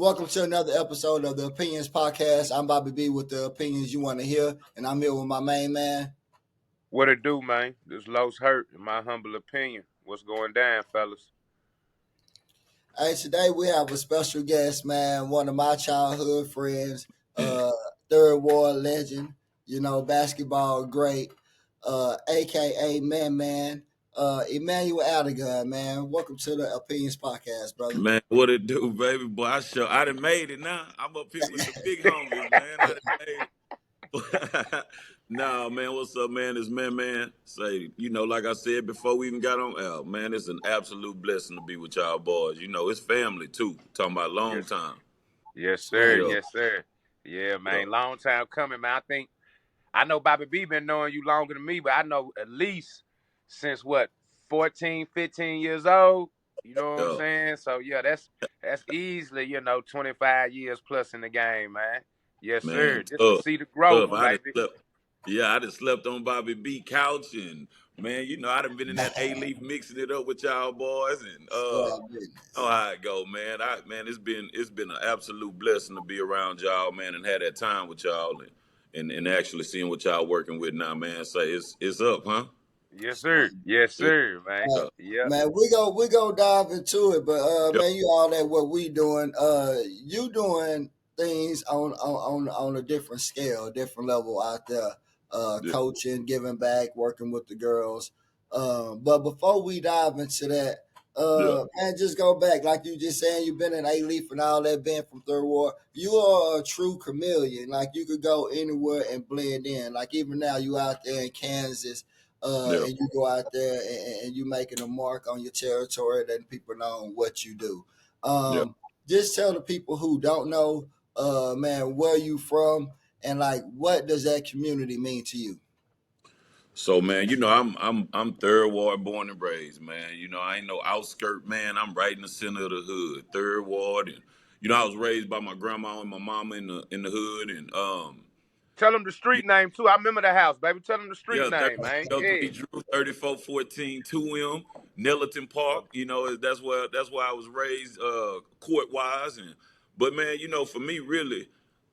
Welcome to another episode of the Opinions Podcast. I'm Bobby B with the opinions you want to hear, and I'm here with my main man. What it do, man? This Los Hurt, in my humble opinion. What's going down, fellas? Hey, today we have a special guest, man. One of my childhood friends, third ward legend, basketball great, aka Man, Emmanuel Adigun, man. Welcome to the Opinions Podcast, brother. Man, what it do, baby boy? I done made it now. I'm up here with the big homies, man. I done made it. Nah, man, what's up, man? It's man. Say, like I said before we even got on air, man, it's an absolute blessing to be with y'all boys. It's family too. Talking about long Yes, time. yes, sir. Straight Yeah, Yes, sir. Yeah, man. yeah, Long time coming, man. I know Bobby B been knowing you longer than me, but I know at least since what, 14, 15 years old. You know what I'm yeah. saying? So yeah, that's easily, 25 years plus in the game, man. Yes, sir. Man, Just to tough, see the growth, tough. I done baby. slept. Yeah, I done slept on Bobby B couch, and man, I done been in that A-Leaf mixing it up with y'all boys, and Oh, goodness. oh, how it go, man. It's been an absolute blessing to be around y'all, man, and have that time with y'all, and actually seeing what y'all working with now, man. Say it's up, huh? Yes, sir. Yes, It's sir, man. Uh, up. Yep. Man, we go dive into it, but Yep. man, you all that what we doing. You doing things on a different scale, different level out there. Yeah. Coaching, giving back, working with the girls. But before we dive into that, Yeah. man, just go back like you just saying. You've been in A Leaf and all that, been from Third Ward. You are a true chameleon. Like you could go anywhere and blend in. Like even now, you out there in Kansas Yeah. and you go out there and you making a mark on your territory, letting people know what you do. Yeah. Just tell the people who don't know, man, where you from and like what does that community mean to you? So man, I'm third ward born and raised, man. I ain't no outskirt man. I'm right in the center of the hood, third ward, and I was raised by my grandma and my mama in the hood, and Tell them the street name too. I remember the house, baby. Tell them the street yeah, name, man. 33 Yeah. Drew, 3414 2M, Nelliton Park. That's where I was raised, court wise, and but man, for me really,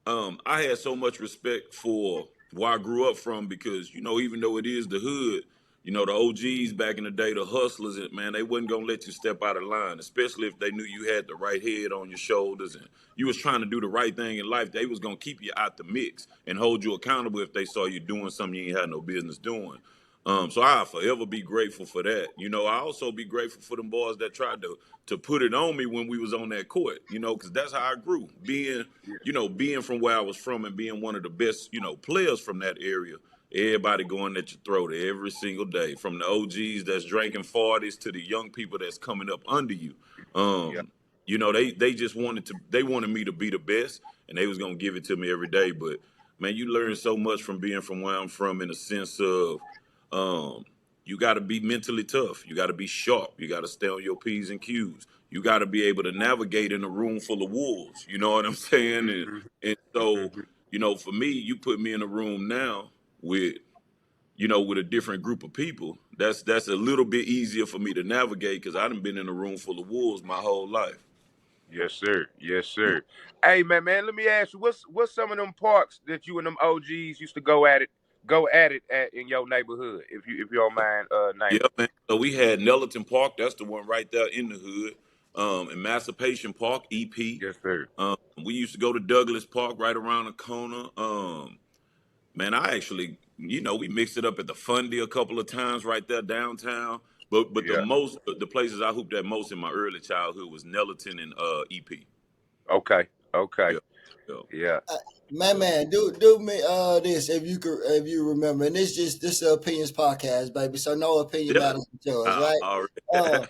I had so much respect for where I grew up from because even though it is the hood, the OGs back in the day, the hustlers, and man, they wasn't gonna let you step out of line, especially if they knew you had the right head on your shoulders and you was trying to do the right thing in life. They was gonna keep you out the mix and hold you accountable if they saw you doing something you ain't had no business doing. So I'll forever be grateful for that. I also be grateful for them boys that tried to put it on me when we was on that court. Because that's how I grew. Being from where I was from and being one of the best, players from that area. Everybody going at your throat every single day, from the OGs that's drinking 40s to the young people that's coming up under you. Yeah. They just wanted me to be the best, and they was gonna give it to me every day. But man, you learn so much from being from where I'm from in the sense of um, you got to be mentally tough. You got to be sharp. You got to stay on your P's and Q's. You got to be able to navigate in a room full of wolves. You know what I'm saying? And hmm and so, hmm for me, you put me in a room now with with a different group of people. That's a little bit easier for me to navigate because I done been in a room full of wolves my whole life. Yes, sir. Yes, Yeah. sir. Hey, man. Let me ask you, what's some of them parks that you and them OGs used to go at it at in your neighborhood, if you don't mind Yeah, naming. man. So we had Nelliton Park. That's the one right there in the hood. Emancipation Park, EP. Yes, sir. We used to go to Douglas Park right around the corner. Man, I actually, we mixed it up at the Fundy a couple of times right there downtown. But Yeah. the places I hooped at most in my early childhood was Nelliton and EP. Okay. Okay. Yeah, yeah, Yeah. Uh, man, yeah, do me this if you remember, and this is opinions podcast, baby. So no opinion yeah. matters but yours, right? All Uh, right.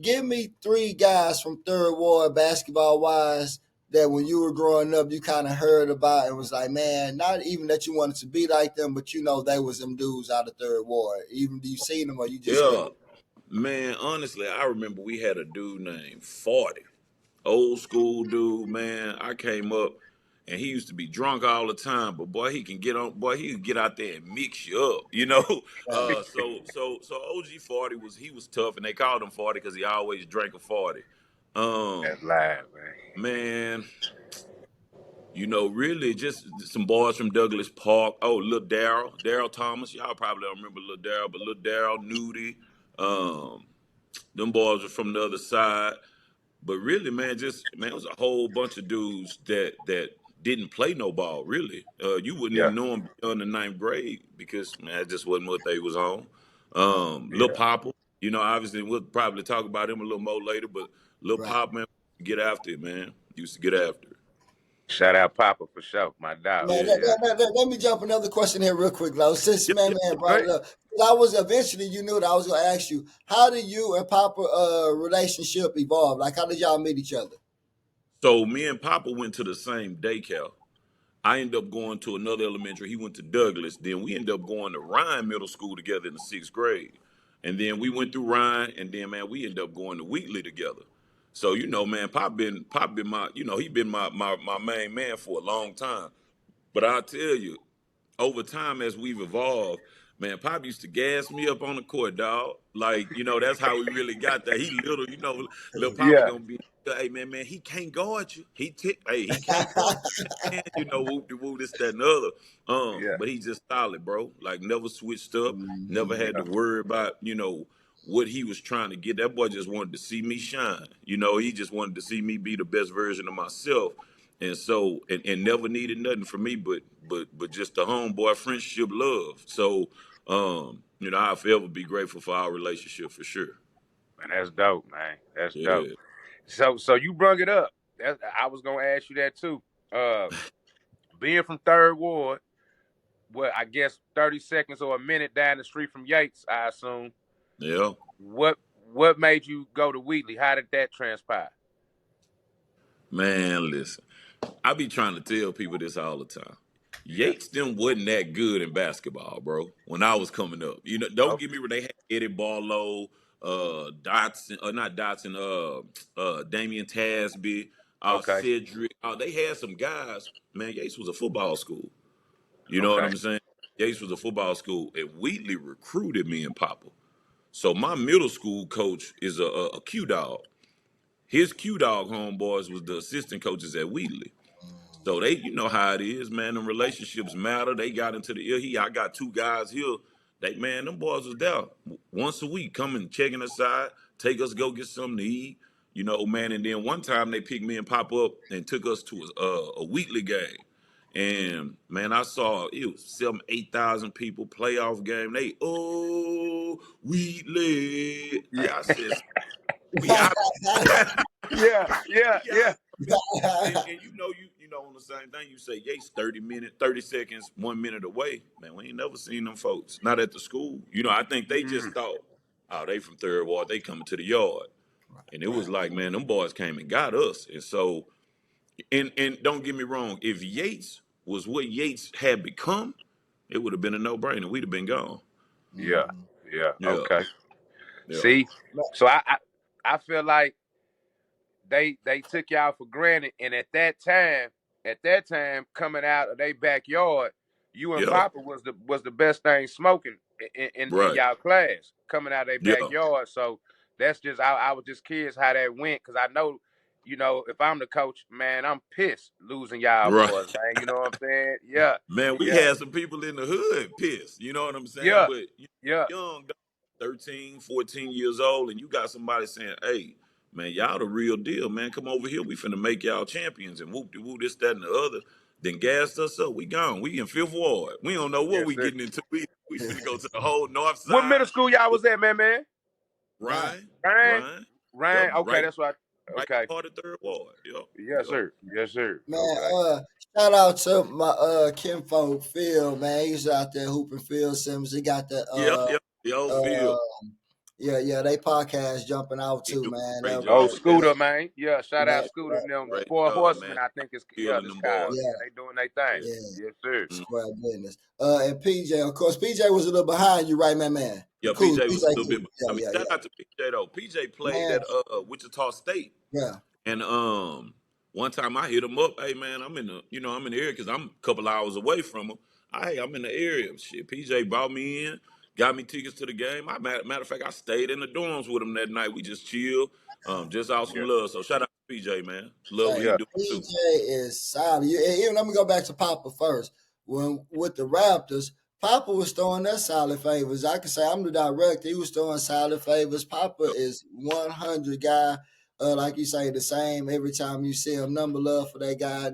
Give me three guys from Third Ward basketball wise that when you were growing up you kind of heard about and was like, man, not even that you wanted to be like them, but they was them dudes out of Third Ward. Even do you seen them or you just heard? Yeah, man. Honestly, I remember we had a dude named 40. Old school dude, man. I came up and he used to be drunk all the time, but boy, he could get out there and mix you up. Right. So OG 40 he was tough, and they called him 40 because he always drank a 40. Um, That's live, man. man, really just some boys from Douglas Park. Oh, Lil Daryl Thomas. Y'all probably don't remember Lil Daryl, but Lil Daryl, Nudie, um, them boys were from the other side. But really, man, it was a whole bunch of dudes that didn't play no ball. Really, you wouldn't Yeah, even know them beyond the ninth grade because man, that just wasn't what they was on. Lil yeah. Papa, obviously we'll probably talk about him a little more later, but Lil Right. Pop, man, get after it, man. Used to get after it. Shout out Papa for sure, my dog. Man, Yeah, Yeah, let me jump another question here real quick, though. Since yeah, man, yeah. man go brought ahead. it up, 'cause I was eventually, you knew that I was going to ask you, how did you and Papa relationship evolve? Like, how did y'all meet each other? So me and Papa went to the same daycare. I ended up going to another elementary. He went to Douglas. Then we ended up going to Ryan Middle School together in the sixth grade. And then we went through Ryan, and then man, we ended up going to Wheatley together. So man, Pop been my, he been my main man for a long time. But I'll tell you, over time as we've evolved, man, Pop used to gas me up on the court, dog. Like, that's how we really got there. He little, little Papa Yeah, gonna be, hey man, he can't guard you. He can't guard you, man. Whoop de woo, this, that, and the other. yeah, But he's just solid, bro. Like never switched up, never Mhm. had to yeah. worry about, what he was trying to get. That boy just wanted to see me shine. He just wanted to see me be the best version of myself. And so and never needed nothing from me but just the homeboy friendship love. So I'll forever be grateful for our relationship for sure. Man, that's dope, man. That's dope. Yeah. So you brung it up. I was gonna ask you that too. Uh, being from Third Ward, what I guess 30 seconds or a minute down the street from Yates, I assume. Yeah. What made you go to Wheatley? How did that transpire? Man, listen. I be trying to tell people this all the time. Yeah. Yates them wasn't that good in basketball, bro. When I was coming up, don't Oh, get me wrong. They had Eddie Barlow, Dotson, not Dotson, Damian Tasby, okay. Cedric. They had some guys. Man, Yates was a football school. You know what Okay. I'm saying? Yates was a football school, and Wheatley recruited me and Papa. So my middle school coach is a Q dog. His Q dog homeboys was the assistant coaches at Wheatley. So they, you know how it is, man. Them relationships matter. They got into the I got two guys here. Them boys was there once a week, coming checking us out, take us go get something to eat, man. And then one time they picked me and Pop up and took us to a Wheatley game. And man, I saw it was 8,000 people playoff game. They Wheatley. Yeah. Hey, I said we out. Yeah. Yeah. We Yeah. out. And on the same thing, you say Yates 30 minutes, 30 seconds, 1 minute away. Man, we ain't never seen them folks. Not at the school. I think they just Mm, thought, oh, they from Third Ward, they coming to the yard. And it was Right. like, man, them boys came and got us. And so, and don't get me wrong, if Yates was what Yates had become, it would have been a no-brainer. We'd have been gone. yeah. Mhm. Yeah. Yeah, Okay. yeah, See, so I feel like they took y'all for granted, and at that time, coming out of their backyard, you and yeah, Papa was the best thing smoking in right, y'all class coming out of their yeah, backyard. So that's just I was just curious how that went because I know. If I'm the coach, man, I'm pissed losing y'all right. boys, man. You know what I'm saying? Yeah, Man, we yeah, had some people in the hood pissed. You know what I'm saying? yeah, But yeah. young, 13, 14 years old, and you got somebody saying, hey, man, y'all the real deal, man. Come over here. We finna make y'all champions and whoop de woo, this, that, and the other. Then gassed us up. We gone. We in fifth ward. We don't know what Yes, we sir. getting into. We finna go to the whole north What middle side. school y'all was at, man? Right. Ryan, Ryan, Ryan. Yep, Ryan. Okay, that's right. right Okay. part of third ward. Yep, Yes, yep. sir. Yes, sir. Man, Okay. shout out to my kinfolk Phil, man. He's out there hooping Phil Simmons. He got the Yep, yep. The old field. uh yeah, they podcast jumping out He too, doing man. a great Oh, job with that. Scooter, man. Yeah, shout out Yeah, Scooter yeah, and them. The Great Four job, Horsemen, man. I think it's Feeling this them Kyle. boys. Yeah, yeah, they doing their thing. yeah. Yes, sir. Mm. Square business. And PJ, of course, PJ was a little behind you, right, man? Yeah, Cool, PJ was PJ, a little bit. cool. I Yeah, mean, yeah, shout yeah. out to PJ though. PJ played Man, at Wichita State, yeah. and one time I hit him up. Hey man, I'm in the area because I'm a couple hours away from him. Hey, I'm in the area. Shit, PJ brought me in, got me tickets to the game. Matter of fact, I stayed in the dorms with him that night. We just chilled, just out some Yeah. love. So shout out to PJ, man. Love what Say he Yeah. doing too. PJ is solid. Even let me go back to Papa first. When with the Raptors, Papa was throwing us solid favors. I can say I'm the director. He was throwing solid favors. Papa Yep. is 100 guy. Like you say, the same every time you see him. Number love for that guy.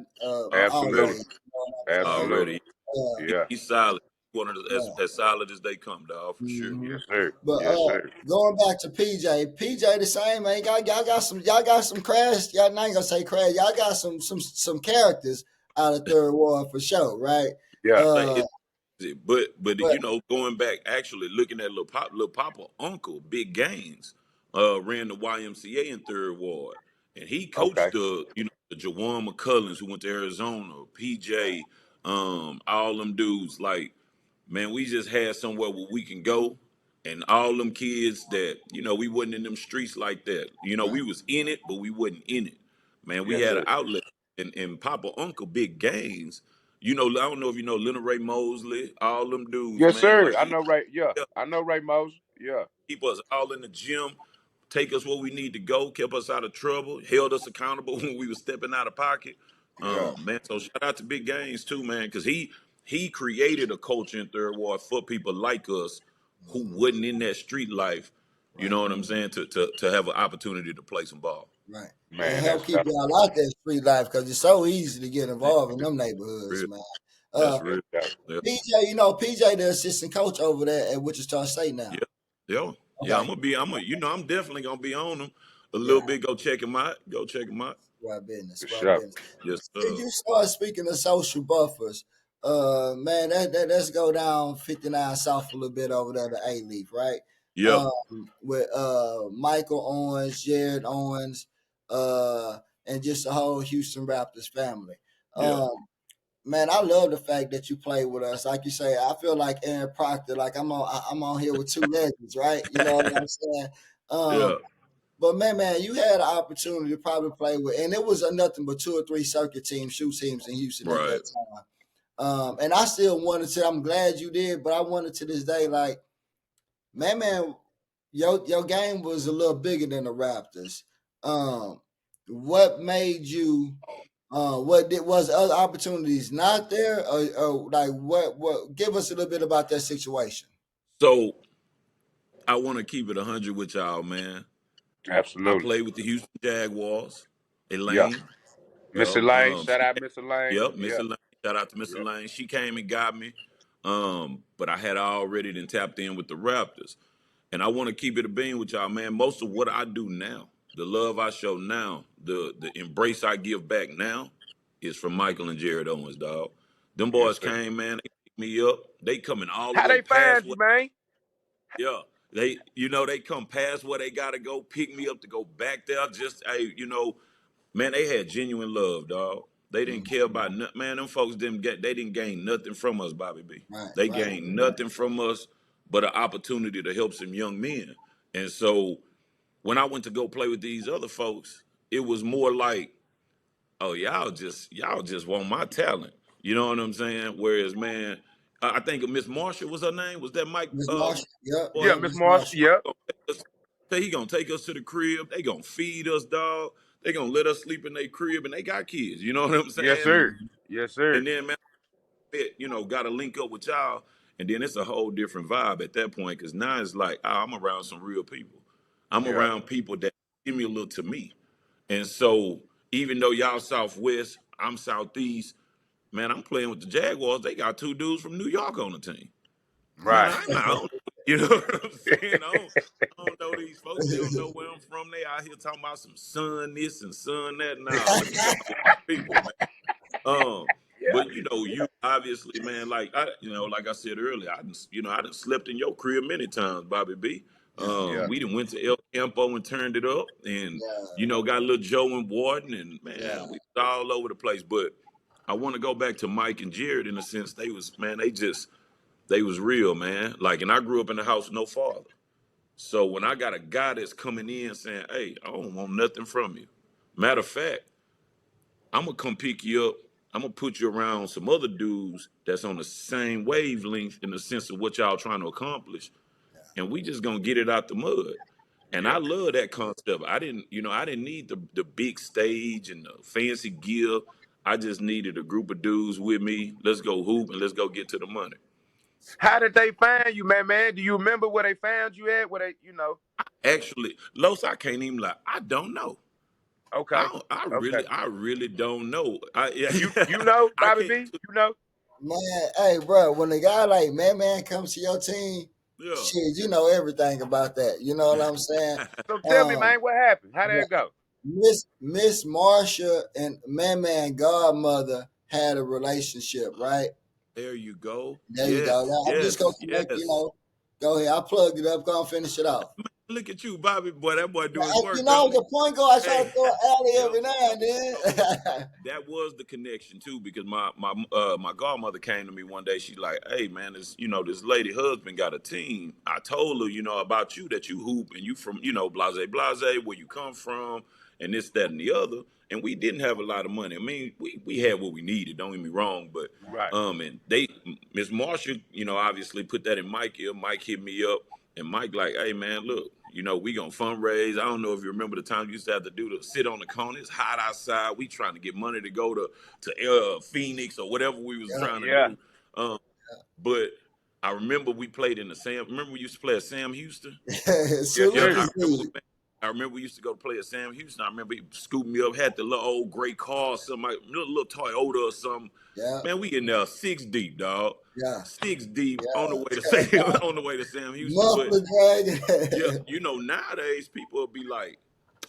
Absolutely. Always. You know what I'm saying? Absolutely. Already, Yeah. he's solid. One of the, Yeah. as solid as they come, dog, for sure. hmm Yes, sir. But Yes, sir. going back to PJ the same man. Y'all got some crash. Y'all not ain't gonna say crash. Y'all got some characters out of third ward for sure, right? Yeah. Like Uh, but but going back, actually looking at little Papa Uncle Big Gaines, ran the YMCA in Third Ward, and he Okay. coached the Jawan McCullens who went to Arizona, PJ, all them dudes. Like, man, we just had somewhere where we can go, and all them kids that we wasn't in them streets like that. right, We was in it, but we wasn't in it. Man, we Yes, had an sir. outlet, and Papa Uncle Big Gaines. I don't know if you know Leonard Ray Mosley, all them dudes, Yes, man. sir. Like I he know Ray. Yeah. I know Ray Moses. Yeah. keep us all in the gym, take us where we need to go, kept us out of trouble, held us accountable when we were stepping out of pocket. Yeah. Man, so shout out to Big Gaines too, man, because he created a culture in Third Ward for people like us who wasn't in that street life. You right, know what I'm saying? To have an opportunity to play some ball. right, and Man, help keep that's y'all out that street life because it's so easy to get Man, involved in them that's neighborhoods, real. man. That's Uh, real. yeah. Yeah, PJ, PJ the assistant coach over there at Wichita State now. yeah, yeah. Yeah, Okay, I'm definitely gonna be on him a little yeah. bit. Go check him out. Go check him out. For Squad sure. business. Yes, See, sir. you start speaking of social buffers. Man, let's go down 59 South a little bit over there to A Leaf, right? Yep. Um, with Michael Owens, Jared Owens, and just the whole Houston Raptors family. Yeah. Um, man, I love the fact that you play with us. Like you say, I feel like Aaron Proctor, like I'm on here with two legends, right? You know what I'm saying? Yeah. But man, you had an opportunity to probably play with, and it was nothing but two or three circuit teams, shoe teams in Houston at Right. that time. And I still wanted to. I'm glad you did, but I wanted to this day, like, man, your game was a little bigger than the Raptors. What made you? What did was other opportunities not there, or like what? Give us a little bit about that situation. So I want to keep it 100 with y'all, man. I Absolutely. played with the Houston Jaguars. Yeah. Elaine. Mr. Lane. Shout out Mr. Lane. Yep, Miss Yeah. Elaine. Shout out to Miss Yeah. Elaine. She came and got me. But I had already then tapped in with the Raptors. And I want to keep it a bean with y'all, man. Most of what I do now, the love I show now, the embrace I give back now is from Michael and Jared Owens, dog. Them Yes, boys sir. came, man, they picked me up. They coming all the How way they past find you, what man? yeah. They come past where they gotta go, pick me up to go back there. Just man, they had genuine love, dog. They didn't care Mhm. about nothing. Man, them folks they didn't gain nothing from us, Bobby B. Right, They right, gained nothing from us but an opportunity to help some young men. And so when I went to go play with these other folks, it was more like, oh, y'all just want my talent. You know what I'm saying? Whereas, man, I think Miss Marshall was her name. Was that Mike Miss Marshall. Yep, boy? Yeah, yep, Miss Miss Marshall. Marshall. Yeah. Gonna take us- Say he gonna take us to the crib. They gonna feed us, dog. They gonna let us sleep in their crib, and they got kids. You know what I'm Yes, saying? sir. Mhm. Yes, sir. And then man, got to link up with y'all, and then it's a whole different vibe at that point. Because now it's like I'm around some real people. I'm Yeah. around people that similar to me, and so even though y'all Southwest, I'm Southeast. Man, I'm playing with the Jaguars. They got two dudes from New York on the team. Man, Right. I don't, you know what I'm saying? I don't know these folks. They don't know where I'm from. They out here talking about some son this and son that. Nah, let me talk with my people, man. Yeah. But you obviously, man, like I said earlier, I done slept in your crib many times, Bobby B. Yeah, Yeah. We done went to El Campo and turned it up, and yeah, got little Joe and Warden, and man, yeah. we was all over the place. But I want to go back to Mike and Jared in a sense. They was, man, they was real, man. Like, and I grew up in a house with no father. So when I got a guy that's coming in saying, "Hey, I don't want nothing from you. Matter of fact, I'm gonna come pick you up. I'm gonna put you around some other dudes that's on the same wavelength in the sense of what y'all trying to accomplish, and we just gonna get it out the mud. And I Yeah. love that concept. I didn't need the big stage and the fancy gear. I just needed a group of dudes with me. Let's go hoop and let's go get to the money. How did they find you, man? Do you remember where they found you at? Where they? Actually, Los, I can't even lie. I don't know. Okay. Okay. I really don't know. You know, I Bobby can't. B? You know? Man, hey, bro, when a guy like Man comes to your team, Yeah. shit, you know everything about that. You know what I'm saying? So tell me, Um, man, what happened? How did but it go? Miss Marsha and Man godmother had a relationship, right? There you go. There you go. Yes, Now, I'm just gonna yes, connect. yes. Go ahead. I plugged it up. Go and finish it off. Look at you, Bobby. Boy, that boy Now, doing his you work, know don't he? the point guard. I try to Hey, throw an alley yep. every now and So then. that was the connection too, because my godmother came to me one day. She's like, "Hey man, this lady husband got a team. I told her, about you, that you hoop and you from blase blase, where you come from, and this that and the other. And we didn't have a lot of money. I mean, we had what we needed. Don't get me wrong, but Right. and they Miss Marsha, obviously put that in Mike ear. Mike hit me up, and Mike like, "Hey man, look." We gonna fundraise. I don't know if you remember the time you used to have to sit on the corner. It's hot outside. We trying to get money to go to Phoenix or whatever we was Yeah. trying to Yeah. do. But I remember we played in the Sam. Remember we used to play at Sam Houston. Yes, Salute Yeah, to sir. Z. I remember we used to go to play at Sam Houston. I remember he scooped me up, had the little old gray car or something, like little Toyota or something. Yeah, Man, we in there six deep, dog. yeah, Six deep on the way to yeah. Sam, on the way to Sam Houston. But Muffler yeah, dragon. nowadays people will be like,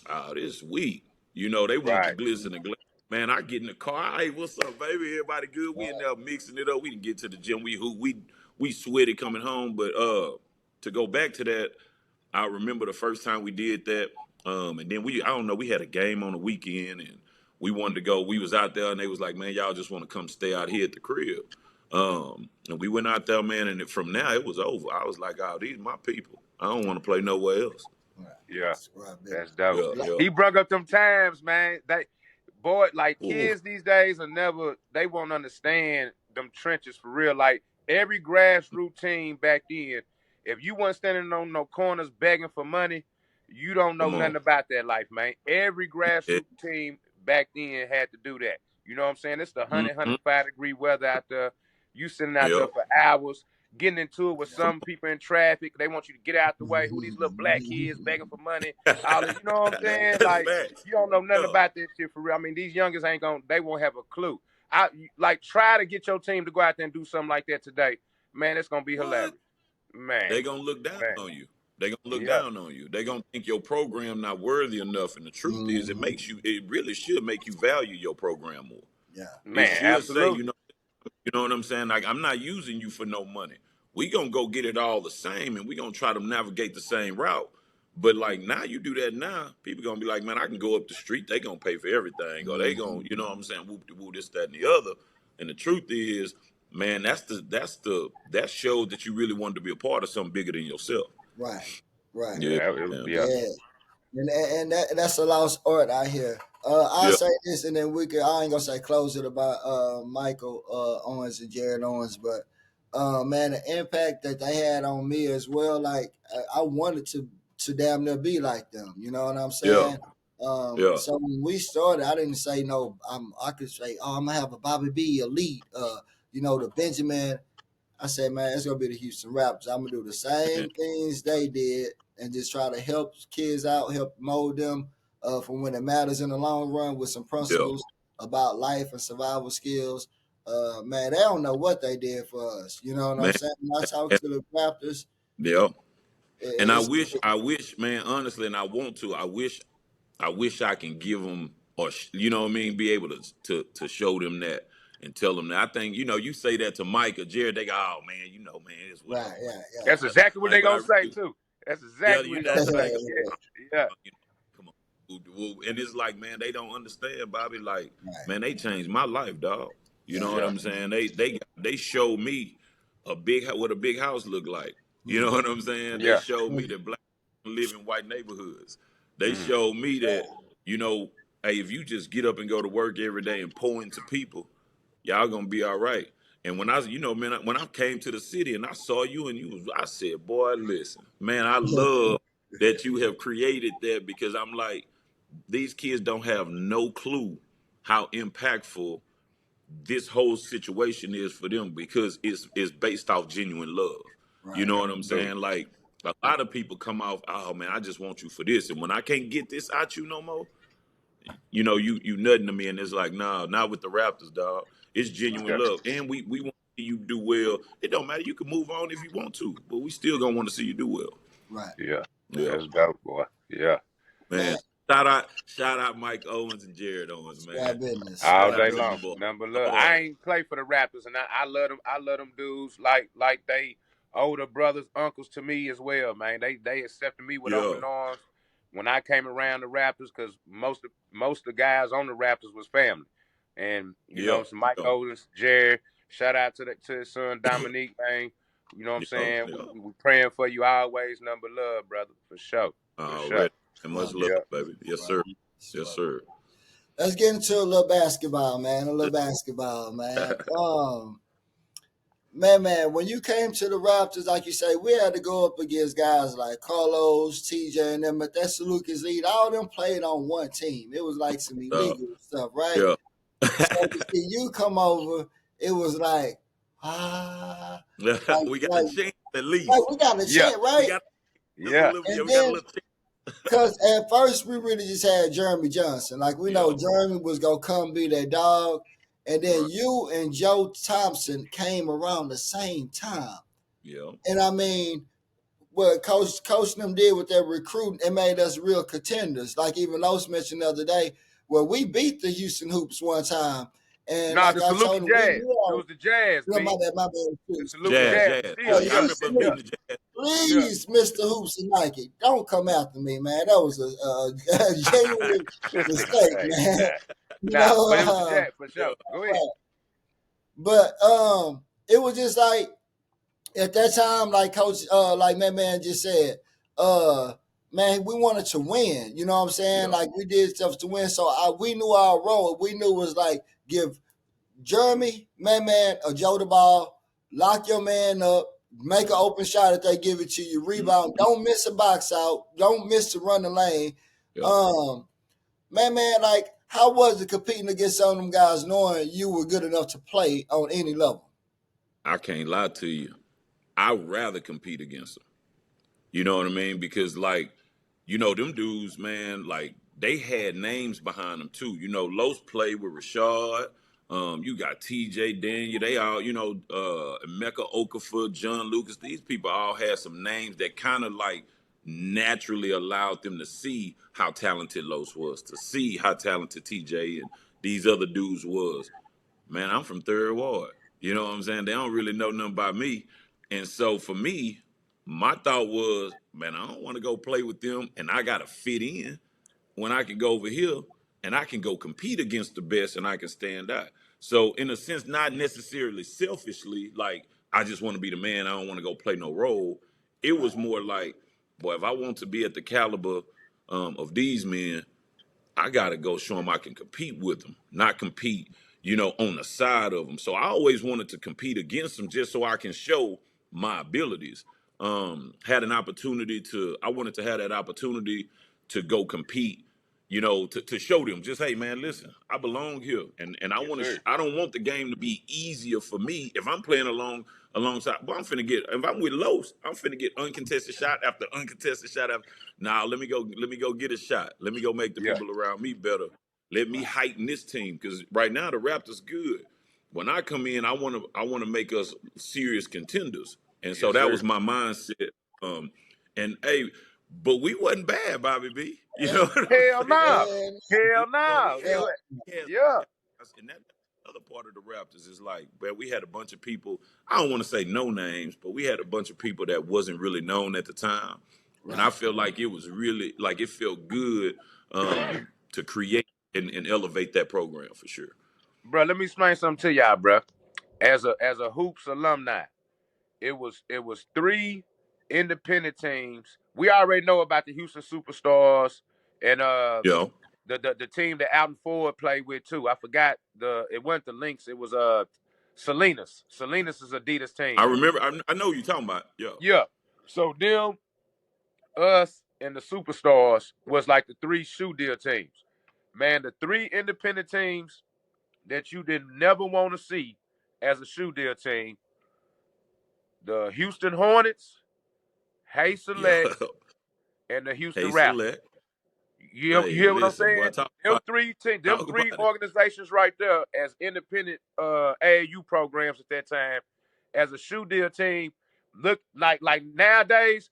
"Oh, this weak." They want the Right. glitz and the glass. Man, I get in the car. Hey, what's up, baby? Everybody good? We in there mixing it up. We didn't get to the gym. We sweaty coming home. But to go back to that, I remember the first time we did that. And then I don't know, we had a game on the weekend and we wanted to go. We was out there and they was like, "Man, y'all just want to come stay out here at the crib." And we went out there, man, and from now it was over. I was like, "Oh, these my people. I don't want to play nowhere else." Right. Yeah. That's right, baby. That's dope. Yeah, yeah. He brung up them times, man. Like Ooh, kids these days they won't understand them trenches for real. Like every grassroots team back then, if you weren't standing on no corners begging for money, you don't know come on. nothing about that life, man. Every Yeah. grassroots team back then had to do that. You know what I'm saying? It's the Mm-hmm. 105-degree weather out there. You sitting out there Yep. for hours, getting into it with Come some people in traffic. They want you to get out the way. Who these little black kids begging for money? on. All this, you know what I'm saying? That's Like facts. you don't know nothing Yeah. about this shit for real. I mean, these youngers they won't have a clue. Like try to get your team to go out there and do something like that today. Man, it's gonna be What? hilarious. Man, They gonna look down man. on you. They gonna look Yeah. down on you. They gonna think your program not worthy enough. And the truth is, Mhm. it really should make you value your program more. Yeah. It Man, should say, absolutely. you know what I'm saying? Like, I'm not using you for no money. We gonna go get it all the same, and we gonna try to navigate the same route. But like now, you do that now, people gonna be like, "Man, I can go up the street. They gonna pay for everything, or they gonna, you know what I'm saying? Whoop de woo, this, that, and the other." And the truth is, man, that showed that you really wanted to be a part of something bigger than yourself. Right. Right. Yeah, Yeah, yeah, yeah. Yeah. And that's a lost art out here. I'll yeah, say this, and then I ain't gonna say close it about Michael Owens and Jared Owens, but man, the impact that they had on me as well. Like I wanted to damn near be like them. You know what I'm yeah, saying? yeah. So when we started, I didn't say no. I could say, oh, I'm gonna have a Bobby B elite. The Benjamin. I said, man, it's gonna be the Houston Raptors. I'm gonna do the Man, same things they did and just try to help kids out, help mold them for when it matters in the long run with some yeah, principles about life and survival skills. Man, they don't know what they did for us. You know what I'm man, saying? When I talk and, to the Raptors, yeah. And it's I wish, man, honestly, and I want to. I wish I can give them, or you know what I mean, be able to show them that and tell them that. I think you say that to Mike or Jared, they go, "Oh man, man, it's whatever, right, man." yeah, That's exactly what they But I gonna say really, too. That's yeah, exactly what he that's gonna what they say. go, yeah. Yeah. you know, come on, and it's like, man, they don't understand, Bobby. Like, Right. man, they changed my life, dog. You know Yeah. what Yeah. I'm saying? They showed me what a big house look like. You know Mm. what I'm saying? They Yeah. showed me that black people live in white neighborhoods. They Mm. showed me that, hey, if you just get up and go to work every day and pour into people, Y'all gonna be all right. And when I, man, when I came to the city and I saw you and you was, I said, boy, listen, man, I love that you have created that because I'm like, these kids don't have no clue how impactful this whole situation is for them because it's based off genuine love. You Right. know what I'm saying? Like a lot of people come off, oh man, I just want you for this, and when I can't get this out you no more, you nutting to me, and it's like, nah, not with the Raptors, dog. It's Right. genuine Yeah, love, and we want to see you do well. It don't matter. You can move on if you want to, but we still gonna want to see you do well. Right. yeah. Yeah, That's dope, boy. Yeah. man. Man, Shout out Mike Owens and Jared Owens, man. square business. All Shout Square out day to them long. business. boys. Number love. I Hard. ain't play for the Raptors, and I love them. I love them dudes like they older brothers, uncles to me as well, man. They accepted me with Yeah, open arms when I came around the Raptors because most of the guys on the Raptors was family, and yeah, so Mike yeah, Owens, Jerry. Shout out to his son Dominique, man. You know what I'm yeah, saying? yeah. We praying for you always. Number love, brother, for sure, for sure. Already. And much Square love, Yeah. baby. Yes, business. sir. Yes, sir. Let's get into a little basketball, man. A little basketball, man. Man, when you came to the Raptors, like you say, we had to go up against guys like Carlos, TJ, and them. But that's Lucas Lead. All them played on one team. It was like some Uh, illegal stuff, right? yeah. So to see you come over, it was like, ah, like, We got a like, chance at like least. we got a Yeah. chance, We right? got just a Yeah. little. Yeah, And we got a then little chance. because at first we really just had Jeremy Johnson. Like we know Yeah. Jeremy was gonna come be that dog. And then Right. you and Joe Thompson came around the same time. Yeah. And I mean, what Coach them did with their recruiting, it made us real contenders. Like even Los mentioned the other day, well, we beat the Houston Hoops one time. And Nah, like the I told Saluki him, we Jazz. knew It our, was the Jazz, you know, B. my bad, The too. Saluki Jazz, Jazz. Jazz. Yeah, Still, yeah. I yeah, remember yeah, beating Houston, the Jazz. yeah. please, Mr. Hoops and Nike, don't come after me, man. That was a genuine This nigga mistake, crazy, man. man. You Nah, but it was the know, Jazz for Yeah. sure. Go ahead. right. But it was just like at that time, like Coach, like my man just said, uh, man, we wanted to win. You know what I'm saying? Yeah. Like we did stuff to win, so we knew our role. We knew was like give Jeremy, man, or Joe the ball, lock your man up, make an Yeah. open shot if they give it to you, rebound, Mhm. don't miss a box out, don't miss to run the lane. Yeah. Um, man, like how was it competing against some of them guys knowing you were good enough to play on any level? I can't lie to you. I'd rather compete against them. You know what I mean? Because like, them dudes, man, like they had names behind them too. Los played with Rashad. You got TJ Daniel. They all, Emeka Okafor, John Lucas. These people all had some names that kind of like naturally allowed them to see how talented Los was, to see how talented TJ and these other dudes was. Man, I'm from Third Ward. You know what I'm saying? They don't really know nothing about me. And so for me, my thought was, man, I don't want to go play with them and I got to fit in when I can go over here and I can go compete against the best and I can stand out. So in a sense, not necessarily selfishly, like I just want to be the man. I don't want to go play no role. It was more like, boy, if I want to be at the caliber of these men, I got to go show them I can compete with them, not compete, on the side of them. So I always wanted to compete against them just so I can show my abilities. Had an opportunity I wanted to have that opportunity to go compete, to show them just, hey man, listen, I belong here. And I Yes, want to, sir. I don't want the game to be easier for me. If I'm playing alongside, but if I'm with Los, I'm finna get uncontested shot after uncontested shot after. Now let me go get a shot. Let me go make the Yeah. people around me better. Let me heighten this team because right now the Raptors good. When I come in, I wanna make us serious contenders, and so Yes, that sir. was my mindset. And hey, but we wasn't bad, Bobby B. You know what I'm Hell saying? no. And, You Hell know, no. we had, we had Yeah. and that other part of the Raptors is like, where we had a bunch of people. I don't want to say no names, but we had a bunch of people that wasn't really known at the time, and I right. felt like it was really like it felt good to create and elevate that program for sure. Bro, let me explain something to y'all, bro. As a hoops alumni, it was three independent teams. We already know about the Houston Superstars and You know? the team that Alton Ford played with too. I forgot it wasn't the Lynx. It was Salinas. Salinas is Adidas I team. remember. I know what you're talking about. Yeah. Yeah. So them, us, and the Superstars was like the three shoe deal teams. Man, the three independent teams that you did never want to see as a shoe deal team: the Houston Hornets, Hay Yeah. Select, and the Houston Hey, Raptors. select. You Hey, hear what I'm listen, boy. saying? Talk Them about three teams, them talk three about it. organizations right there as independent AAU programs at that time, as a shoe deal team, look like nowadays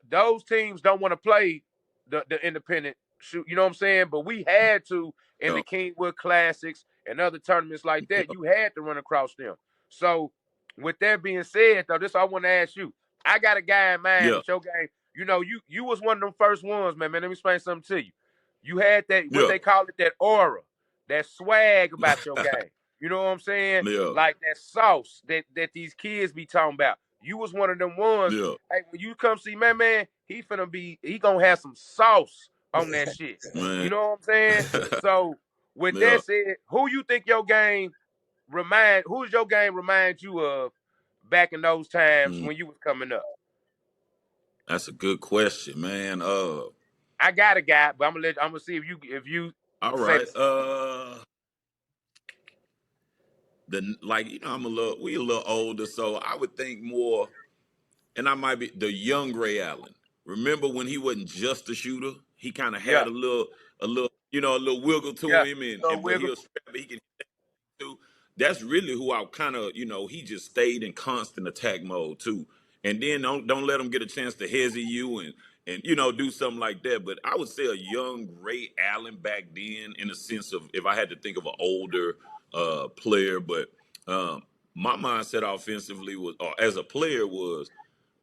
those teams don't want to play the independent shoot. You know what I'm saying? But we had to in Yeah. the Kingwood Classics and other tournaments like that. Yeah. You had to run across them. So with that being said, though, this I want to ask you. I got a guy in mind Yeah. that your game. You know, you was one of them first ones, man. Let me explain something to you. You had that what Yeah. they call it, that aura, that swag about your game. You know what I'm saying? Yeah. Like that sauce that these kids be talking about. You was one of them ones. Yeah. Hey, when you come see man, he gonna have some sauce on that shit. Man. You know what I'm saying? So with Yeah. that said, who's your game remind you of back in those times Mm, when you was coming up? that's a good question, man. I got a guy, but I'm gonna see if you All say the right. same. We a little older, so I would think more, and I might be the young Ray Allen. Remember when he wasn't just a shooter? He kind of Yeah, had a little wiggle to yeah. him, So but wiggle. he'll scrap. He can too. That's really who I kind of, he just stayed in constant attack mode too. And then don't let him get a chance to hezzy you and do something like that. But I would say a young Ray Allen back then, in a sense of if I had to think of an older player, but my mindset offensively was, or as a player was,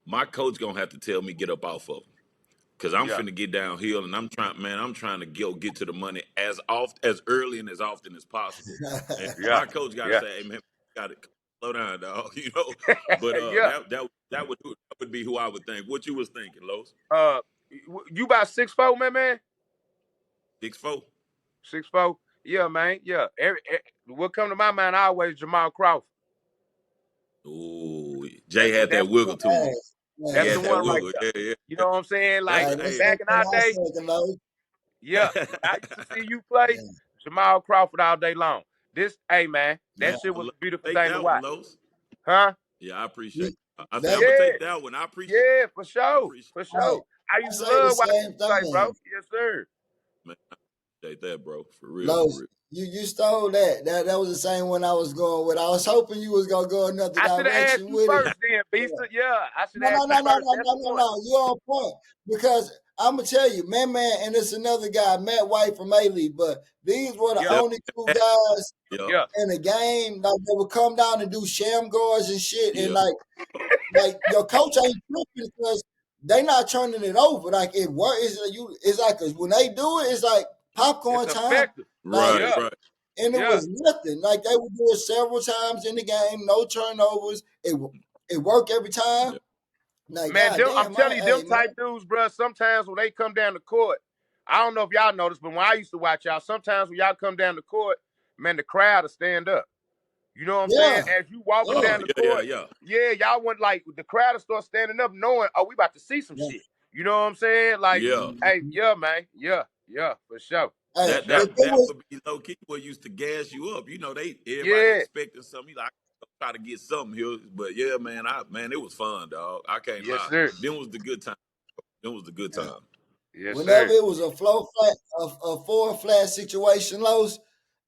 my coach gonna have to tell me get up off of him. Cause I'm Yeah, finna get downhill, and I'm trying to get to the money as early and as often as possible. And yeah, my coach got to yeah, say, "Hey man, got to slow down, dog." But yeah. that would be who I would think. What you was thinking, Los? Uh, you about 6'4", man? 6'4"? 6'4". Yeah, man. Yeah. What come to my mind always Jamal Crawford. Ooh, Jay had that That's the one. wiggle to him. He That's Hey, the had that one right wiggle. there. Yeah, yeah. You know what I'm saying? Like That's hey, hey. listen, back in our one day, second, though. yeah. When I used to see you play, Jamal Crawford all day long. Hey man, Man, that shit was a beautiful take thing to that one, watch. Los. Huh? Yeah, I appreciate You, it. I say I'm that, gonna Yeah, take that one. I appreciate. yeah, for I sure. appreciate. For hey, sure. I I used to say the love watching same you play, bro. thing. Yes, sir. Man, I appreciate that, bro. For real, for Los, real. you stole that. That was the same one I was going with. I was hoping you was gonna go another I should have asked direction you with it. first then, Beaster. Yeah, I should No, have no, asked you no, no, first. no, That's no, the no, one. no. You're on point because I'm gonna tell you, man, and it's another guy, Matt White from A League. But these were the Yeah, Yep. only two guys Yep. yeah. in the game like they would come down and do sham guards and shit, and Yep. like your coach ain't tripping because they not turning it over. Like it work. It's like when they do it, it's like It's popcorn time. effective. Like Right. Yeah, Right. and it yeah. was nothing. Like they would do it several times in the game, no turnovers. It worked every time. Yep. Like Man, I'm goddamn, telling you, them hey man, type dudes, bro. Sometimes when they come down the court, I don't know if y'all noticed, but when I used to watch y'all, sometimes when y'all come down the court, man, the crowd will stand up. You know what I'm saying? yeah, As you walking yeah, Oh down the yeah, yeah, court, yeah. yeah, y'all want like the crowd will start standing up, knowing, oh, we about to see some yeah. shit. You know what I'm saying? Like, Yeah. hey, Mhm. yeah, man, yeah, yeah, for sure, Hey, for That sure. that if it that was, would be low key what used to gas you up. Everybody Yeah, expecting something. You like try to get something here. But yeah, man, it was fun, dog. I can't yes, lie. sir, Then was the good time. Then was the good yeah, time. yes, whenever sir. it was a flow flat, a four flat situation, Los,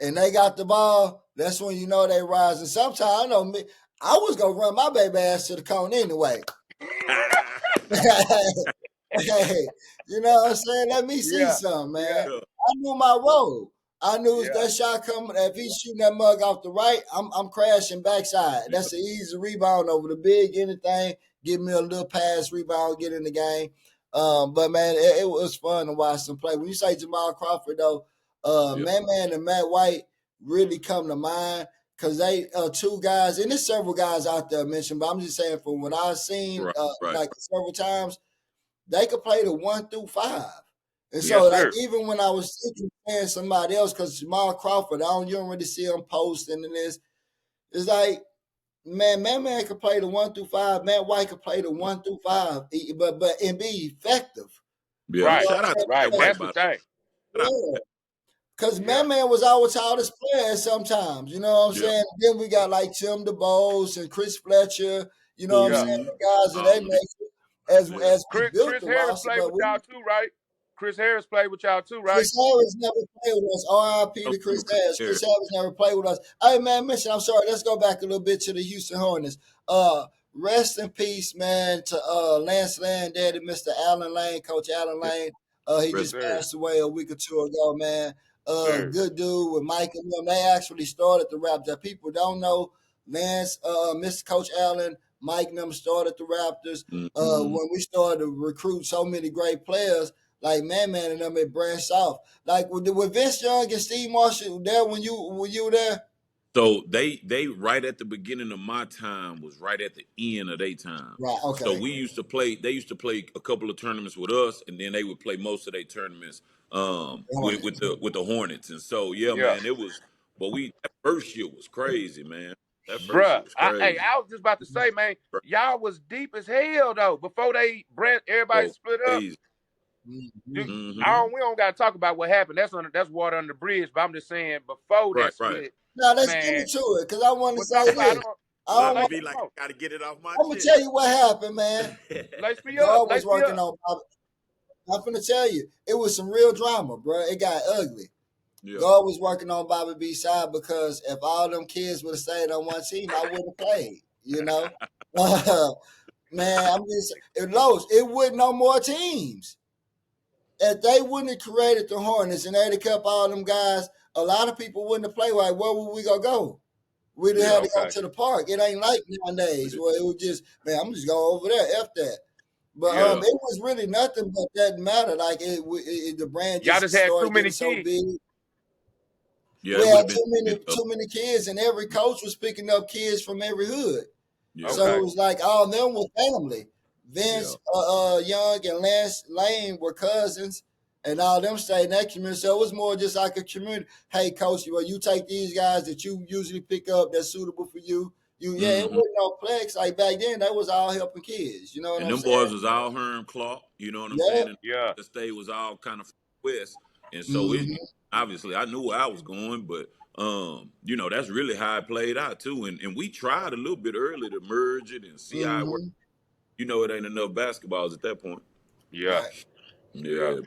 and they got the ball, that's when you know they rise. And sometimes I know me, I was gonna run my baby ass to the cone anyway. Hey, you know what I'm saying? Let me see Yeah, something, man. yeah, Yeah. I knew my role. I knew if yeah, that shot coming, if he's shooting that mug off the right, I'm crashing backside. Yeah. That's an easy rebound over the big anything. Give me a little pass, rebound, get in the game. But man, it was fun to watch them play. When you say Jamal Crawford though, Yeah. man and Matt White really come to mind because they two guys, and there's several guys out there mentioned, but I'm just saying from what I've seen Right. Right. like several times, they could play the 1 through 5. And so, Yes, like, sir. even when I was thinking playing somebody else, because Jamal Crawford, you don't really see him posting in this. It's like, man could play the 1 through 5. Matt White could play the 1 through 5, but and be effective. You Yeah, know Right. what shout out to I'm Right. Matt saying? White, That's the by thing. shout out. Yeah. Because Yeah. Man was our childish player sometimes, you know what I'm Yeah. saying? Then we got like Tim DeBose and Chris Fletcher, you know what I'm Yeah. saying? Fool. The guys that All they of it. make Yeah. as we built Chris the Harris roster, played but with y'all too, right? Chris Harris played with y'all too, right? Chris Harris never played with us. R.I.P. I to Chris remember Chris Harris. Harris. Chris Harris never played with us. Hey man, I'm sorry. Let's go back a little bit to the Houston Hornets. Rest in peace, man, to Lance Land Daddy, Mr. Allen Lane, Coach Allen Yeah. Lane. He Yes, just Rest. sir. passed away a week or two ago, man. Sir. Good dude with Mike and them. They actually started the Raptors. People don't know Lance, Mr. Coach Allen, Mike and them started the Raptors. Mm-hmm. When we started to recruit so many great players, like Man and them, it branched off. Like with Vince Young and Steve Marshall there when you were there. So they right at the beginning of my time was right at the end of their time. Right. So Okay. we used to play. They used to play a couple of tournaments with us, and then they would play most of their tournaments with Hornets. the Hornets. And so yeah, Yeah. man, it was. But we that first year was crazy, man. That first Bruh. year was crazy. I was just about to say, man, y'all was deep as hell though. Before everybody Bro, split up. crazy. Dude, Mm-hmm. Hmm. we don't gotta talk about what happened. That's water under the bridge. But I'm just saying before Right, that right. split, Now let's get man. into it because I want to We'll say talk about this. it. I don't Bobby want. Lace be me like, up. I gotta get it off my I'm gonna chest. tell you what happened, man. Lace me up. God was Lace me working up. on Bobby. I'm gonna tell you, it was some real drama, bro. It got ugly. Yeah. God was working on Bobby B's side because if all them kids would have stayed on one team, I wouldn't have played. You know, man. I'm just it wouldn't no more teams. If they wouldn't have created the Hornets and they'd have kept all them guys, a lot of people wouldn't have played. Like, where would we gonna go? We'd have Yeah. had to go Okay. to the park. It ain't like nowadays where it was just, man, I'm just going over there. F that. But Yeah. Yeah. it was really nothing but that matter. Like the brand Y'all just just had too started getting many so kids. big. Yeah. We It would had have been tough. too many kids, and every coach was picking up kids from every hood. Yeah. So it Okay. was like all of them were family. Yeah. Vince Young and Lance Lane were cousins, and all them stayed in that community. So it was more just like a community. Hey, coach, well, you take these guys that you usually pick up that's suitable for you. It Hmm. wasn't no flex like back then. That was all helping kids. You know what And I'm them saying? boys was all Herm Clark, you know what I'm Yeah. saying? And Yeah. the state was all kind of west. And so it Mm-hmm. obviously I knew where I was going, but that's really how it played out too. And we tried a little bit early to merge it and see how it worked. Mm-hmm. It ain't enough basketballs at that point. Yeah. Right. Yeah. Yeah, yeah,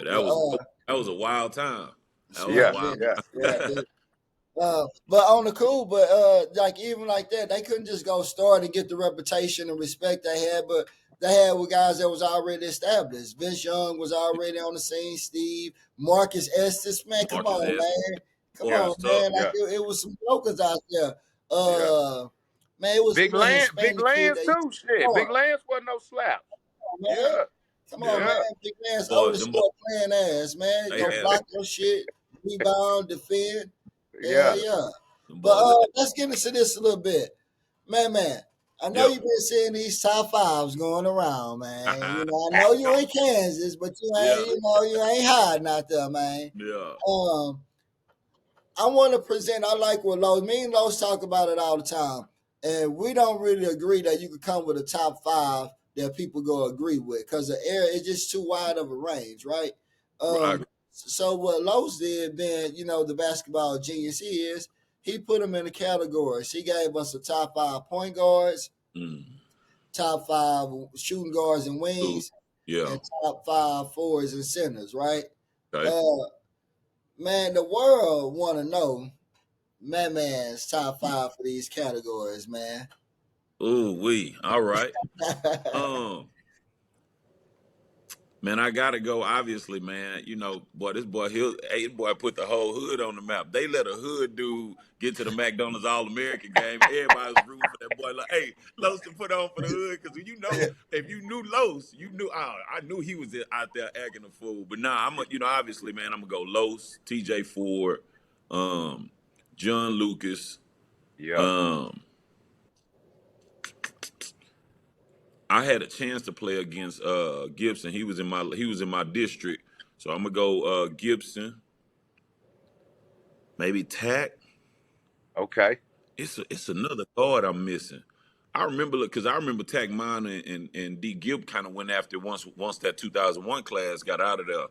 But that was a wild time. That was a Yeah. sure wild did. Yeah. Yeah. But on the cool, but like even like that, they couldn't just go start and get the reputation and respect they had, but they had with guys that was already established. Vince Young was already on the scene. Steve, Marcus Estes, man, come Marcus on, S. man, come Boy Yeah. on, was tough. man. Like Yeah. it was some jokers out there. Yeah. Man, it was a Big little Lance, Big Hispanic kid Lance that used too. to Shit. come Big Lance wasn't no slouch. on, man. Yeah. Come on, Yeah, man. Yeah. Big man's boy, older them boys sport playing ass, man. they Go had block your shit, rebound, defend. Hell Yeah. yeah. them But boys. let's get into this a little bit. Man. I know Yeah. you've been seeing these top fives going around, man. You know, I know you in Kansas, but Yeah. you ain't hiding out there, man. Yeah. Um, I want to present. I like what Lowe's. Me and Lowe's talk about it all the time, and we don't really agree that you could come with a top five that people go agree with because the air is just too wide of a range, right? Right. So what Lowe's did, being the basketball genius he put them in the categories. He gave us the top five point guards, Mm. top five shooting guards and Ooh. wings, Yeah. and top five forwards and centers, right? Okay. Uh, man, the world want to know man's top five for these categories, man. Ooh, we. All right. Um, Man, I gotta go. Obviously, man. Boy, this boy put the whole hood on the map. They let a hood dude get to the McDonald's All American game. Everybody was rooting for that boy. Like, hey, Los to put on for the hood because if you knew Los, you knew. I knew he was out there acting a fool. But nah, obviously, man, I'm gonna go Los, T.J. Ford, um, John Lucas. Yeah. Um, I had a chance to play against Gibson. He was in my district. So I'm gonna go Gibson, maybe Tack. Okay. It's another guard I'm missing. I remember because I remember Tack Minor and D Gibb kind of went after once that 2001 class got out of there.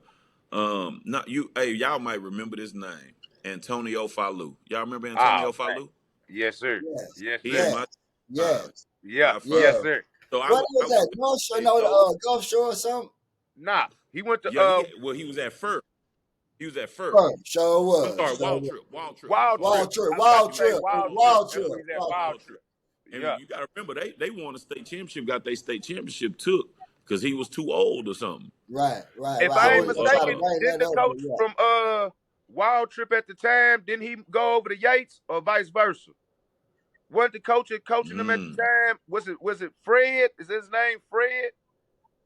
Not you. Hey, y'all might remember this name, Antonio Falou. Y'all remember Oh, Antonio man. Falou? Yes, sir. Yes, Yes, He in sir. my yes, five, yes, Yeah. top Yes, five. yeah. sir. So What I was went that? to North Shore, State no, though. Gulf Shore or something? Nah. He went to Yeah, well, he was at first. He was at first. Sure, sure I'm was. sorry, Sure Wild was. Trip. Wild Trip. I'm Wild sorry. Trip. Wild Trip, I was about to Wild say Trip, Wild Trip. Wild That's Trip, where he's at. Wild Wild Trip. Trip. And Yeah. you got to remember, they won a state championship, got their state championship took because he was too old or something. Right, right, If right. I I ain't was So, gonna try to mistaken, bring didn't that the up, but coach yeah. from Wild Trip at the time, didn't he go over to Yates or vice versa? Wasn't the coach coaching him at the mm, time? Was it Fred? Is his name Fred?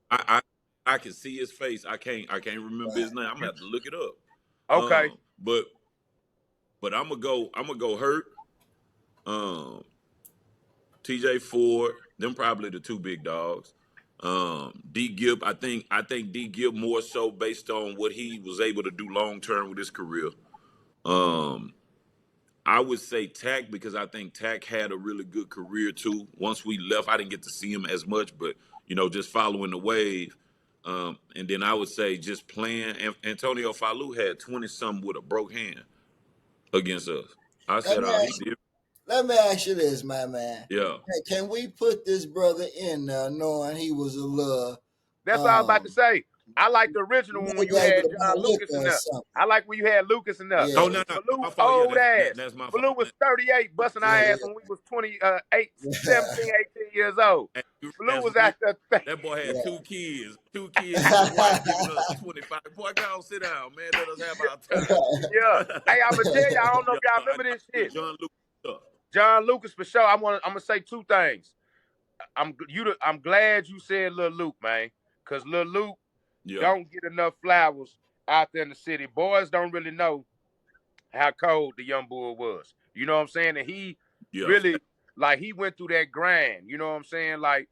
I, I can see his face. I can't remember his name. I'm gonna You have to look it up. okay? But I'm gonna go hurt. Um, TJ Ford, them probably the two big dogs. D Gibb, I think D Gibb more so based on what he was able to do long term with his career. Um, I would say Tack because I think Tack had a really good career too. Once we left, I didn't get to see him as much, but just following the wave. And then I would say just playing. Antonio Falou had 20 something with a broke hand against us. I Let said, me "Oh, he ask, did." let me ask you this, my man. Yeah, Can we put this brother in there knowing he was a little, That's all I was about to um, say. I like the original one when maybe you able had to buy John Lucas liquor in or there. something? I like when you had Lucas in there. oh Yeah. no, no, Falou my fault. Yeah, old ass. that's my fault. Falou was 38, busting our Yeah, ass when we was 28, 17, 18 years old. Hey, Falou as was real. out there. That boy had yeah. two kids and his wife giving us 25. Boy, go on, sit down, man. Let us have our Yeah. time. Hey, I'm gonna tell you, I don't know Yeah, if y'all I remember this agree. shit. John Lucas stuff. John Lucas for sure. I'm gonna say two things. I'm glad you said Lil Luke, man, because Lil Luke Yeah, don't get enough flowers out there in the city. Boys don't really know how cold the young bull was. You know what I'm saying? And he yeah, really like he went through that grind. You know what I'm saying? Like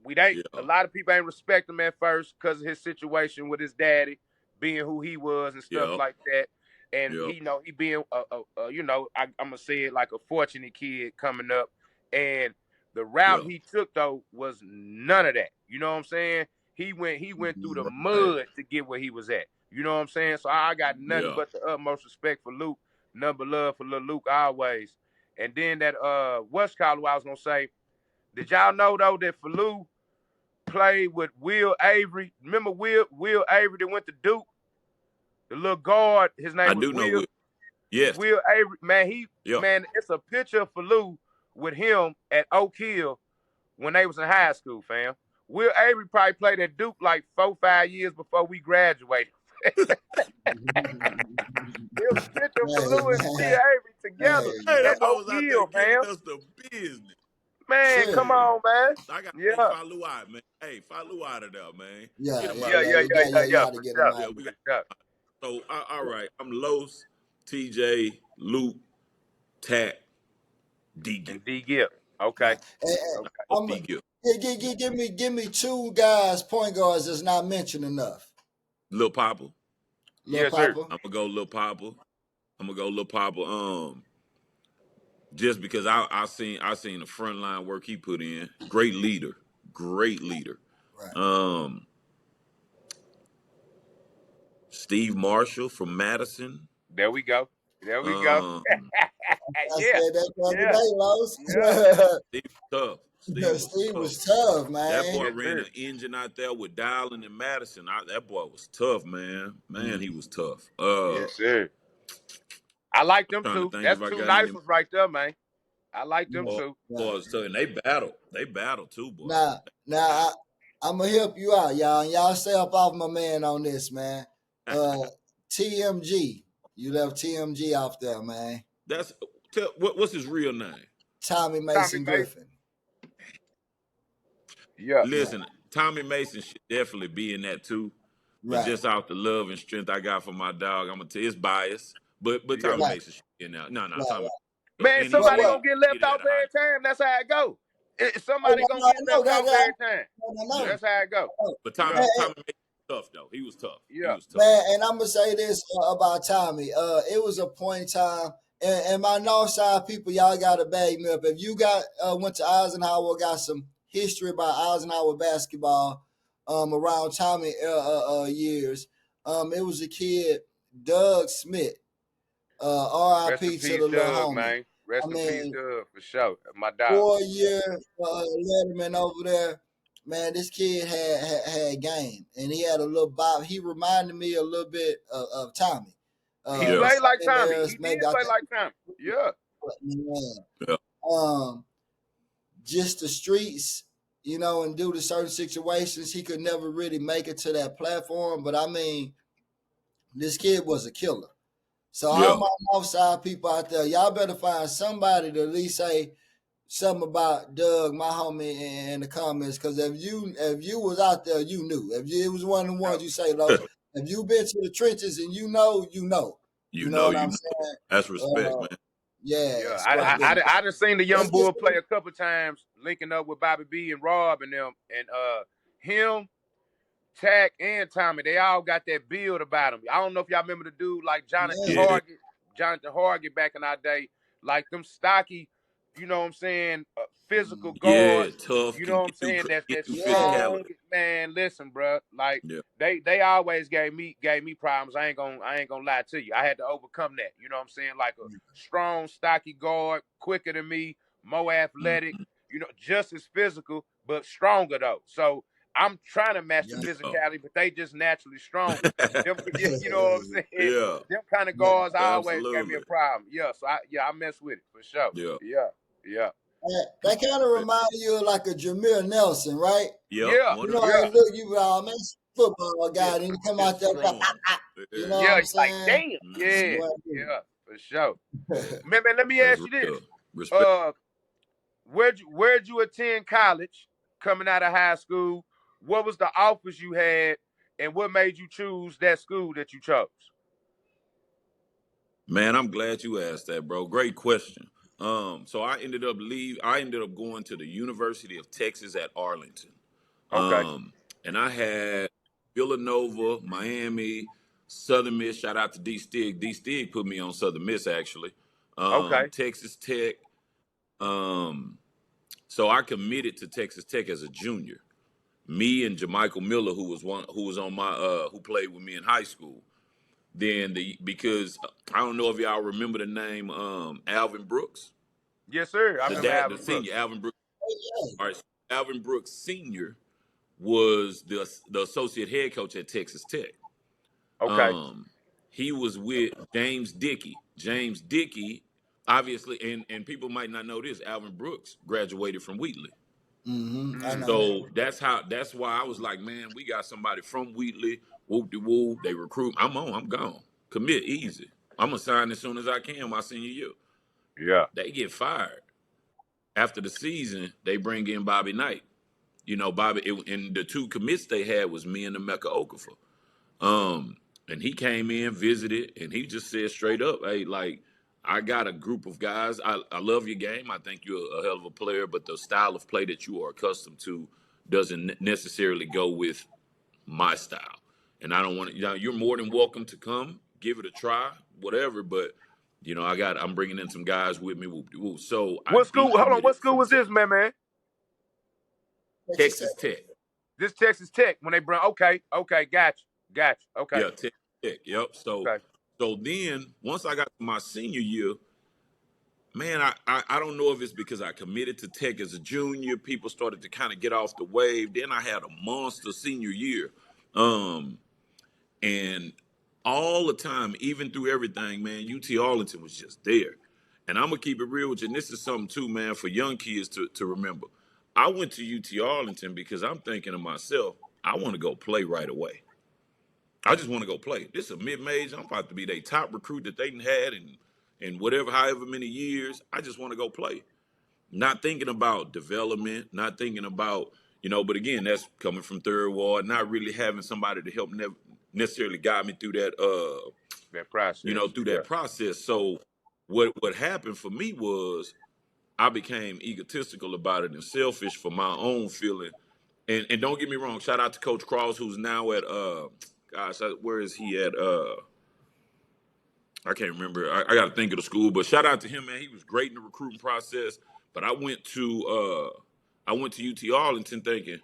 a yeah, lot of people ain't respect him at first because of his situation with his daddy being who he was and stuff yeah, like that. And yeah, he being I'm gonna say it like a fortunate kid coming up. And the route yeah. he took though was none of that. You know what I'm saying? He went through the Right. mud to get where he was at. You know what I'm saying? So I got nothing Yeah, but the utmost respect for Luke, nothing but love for little Luke always. And then that West Collar, I was gonna say, did y'all know though that Falou played with Will Avery? Remember Will Avery that went to Duke? The little guard, his I name was do know Will Will. Yes. Will Avery. Man, Yeah, it's a picture of Falou with him at Oak Hill when they was in high school, fam. Will Avery probably played at Duke like 4, 5 years before we graduated. It was a picture of Hey, Falou and Will man. Avery Hey, together hey, at that boy Oak was out there Hill, giving fam. us the business. Man, come sure. Man, on, man. I got to take Yeah. Falou out, man. Hey, Falou out of there, man. Get Yeah, him yeah, out Yeah, of yeah. yeah, there. yeah, yeah, You yeah, got to for get him sure. out Yeah, of we For got. there. sure. So, all right. I'm Los, TJ, Luke, Tack, D Gill. And D Gibb. Okay. Right. And Okay. I'm D Gill. give me two guys, point guards that's not mentioned enough. Lil Papa. Lil Yes, sir. Papa. I'm gonna go Lil Papa. I'm gonna go Lil Papa. Just because I seen the front line work he put in. Great leader. Great leader. Right. Um, Steve Marshall from Madison. There we go. There we go. Um, I Yeah. said that the other Yeah. day, Yeah. Los. Steve was tough. Steve was Steve tough. was tough, That boy man. Yes, ran sir. an engine out there with Dowling and Madison. That boy was tough, man. Man, he was tough. Yes, sir. I like them Trying to two. think That's if I two got any nice ones right there, man. I like them Right, more two. right. boys. So and they battle. They battle too, boy. Now, I'm gonna help you out, y'all. And y'all stay up off my man on this, man. TMG. You left TMG off there, man. That's what's his real name? Tommy Tommy Mason Mason. Griffin. Yeah. Right, Listen, Tommy Mason should definitely be in that too. But right, just off the love and strength I got for my dog, I'm gonna tell you it's biased. But Yeah. Tommy right, Mason should be in there. No, right, Tommy. right. Man, And he What somebody played what gonna get he left did off at a high. every time. That's how it go. oh Somebody no, gonna no, get no, left off every time. no, no, Yeah. no. That's how it go. No. But Yeah. Hey, Tommy Mason tough though. He was tough. He Yeah. was tough. Man, and I'm gonna say this about Tommy. It was a point in time, and my North Side people, y'all gotta bag me up. If you got went to Eisenhower, got some history about Eisenhower basketball, around Tommy years. It was a kid, Doug Smith. Rest in R.I.P. to peace, the little Doug, homie. man. I Rest in peace, mean, Doug, for sure. My dog. 4 year letterman over there. Man, this kid had game, and he had a little bob. He reminded me a little bit of Tommy. He Yeah. played like Same Tommy. eras, He maybe did I play think. like Tommy. Yeah. Man, Yeah. um, just the streets, and due to certain situations, he could never really make it to that platform. But I mean, this kid was a killer. So all Yeah. my Northside people out there, y'all better find somebody to at least say something about Doug, my homie, in the comments. Because if you was out there, you knew. If you, it was one of the ones No. you say, though, if you been to the trenches and you know, you know. You You know know, what you I'm know. saying? That's respect, Uh, man. yeah. Yeah. So I done seen the young let's get bull play some. a couple times, linking up with Bobby B and Rob and them, and him, Tack, and Tommy. They all got that build about them. I don't know if y'all remember the dude like Yeah. Jonathan Hargett back in our day, like them stocky, you know what I'm saying, physical Yeah. guards. Tough. You know Can what I'm saying? get That's through Yeah. strong. physicality. Man, listen, bro. Like Yeah. they always gave me problems. I ain't gonna lie to you. I had to overcome that. You know what I'm saying? Like a strong, stocky guard, quicker than me, more athletic. Mm-hmm. You know, just as physical, but stronger though. So I'm trying to match the Yeah. Yeah. physicality, but they just naturally stronger. You know what I'm saying? Yeah. Them kind of Yeah. guards always gave me a Absolutely. problem. Yeah, so I mess with it for sure. Yeah. Yeah, yeah, That kind of reminds you of like a Jameer Nelson, right? Yep. yeah, You One know of how yeah, he look, you man, football yeah. guy, and he come out Just there like, strong. you know Yeah. what yeah. I'm Like saying? damn. That's Mm-hmm. Yeah, what I yeah, for sure. do. Man, let me That's ask you this: real. Respect. uh, where'd you attend college? Coming out of high school, what was the offers you had, and what made you choose that school that you chose? Man, I'm glad you asked that, bro. Great question. So I ended up going to the University of Texas at Arlington. Okay, And I had Villanova, Miami, Southern Miss. Shout out to D Stig. D Stig put me on Southern Miss actually. okay, Texas Tech. Um, so I committed to Texas Tech as a junior. Me and Jamichael Miller, who was on my who played with me in high school. Then because I don't know if y'all remember the name Alvin Brooks, yes, sir. I remember the Alvin senior Brooks. Alvin Brooks. All right, so Alvin Brooks Senior was the associate head coach at Texas Tech. Okay, Um, he was with James Dickey. James Dickey, obviously, and people might not know this. Alvin Brooks graduated from Wheatley. I mm, know. So that's why I was like, man, we got somebody from Wheatley. Whoop de whoop. They recruit. I'm on. I'm gone. Commit easy. I'm gonna sign as soon as I can my senior year. yeah, They get fired after the season. They bring in Bobby Knight. You know, and the two commits they had was me and Emeka Okafor. And he came in, visited, and he just said straight up, hey, like, I got a group of guys. I love your game. I think you're a hell of a player, but the style of play that you are accustomed to doesn't necessarily go with my style. And I don't want to, you're more than welcome to come, give it a try, whatever. But, I'm bringing in some guys with me. Whoop, whoop. So I what school? Hold on, what decommitted school from was this, man? Texas Tech. Texas Tech. This Texas Tech when they bring. Okay, okay, got you. Okay, Yeah, Texas Tech. Yep. So, okay, so then once I got to my senior year, man, I don't know if it's because I committed to Tech as a junior. People started to kind of get off the wave. Then I had a monster senior year. Um, and all the time, even through everything, man, UT Arlington was just there. And I'm gonna keep it real with you. And this is something too, man, for young kids to remember. I went to UT Arlington because I'm thinking to myself, I want to go play right away. I just want to go play. This is a mid-major. I'm about to be their top recruit that they had in whatever, however many years. I just want to go play. Not thinking about development, not thinking about, but again, that's coming from third ward, not really having somebody to help necessarily guide me through that, that process. through Yeah, that process. So what happened for me was I became egotistical about it and selfish for my own feeling And don't get me wrong, shout out to Coach Cross, who's now at gosh, where is he at? I can't remember. I got to think of the school, but shout out to him, man. He was great in the recruiting process. But I went to UT Arlington thinking,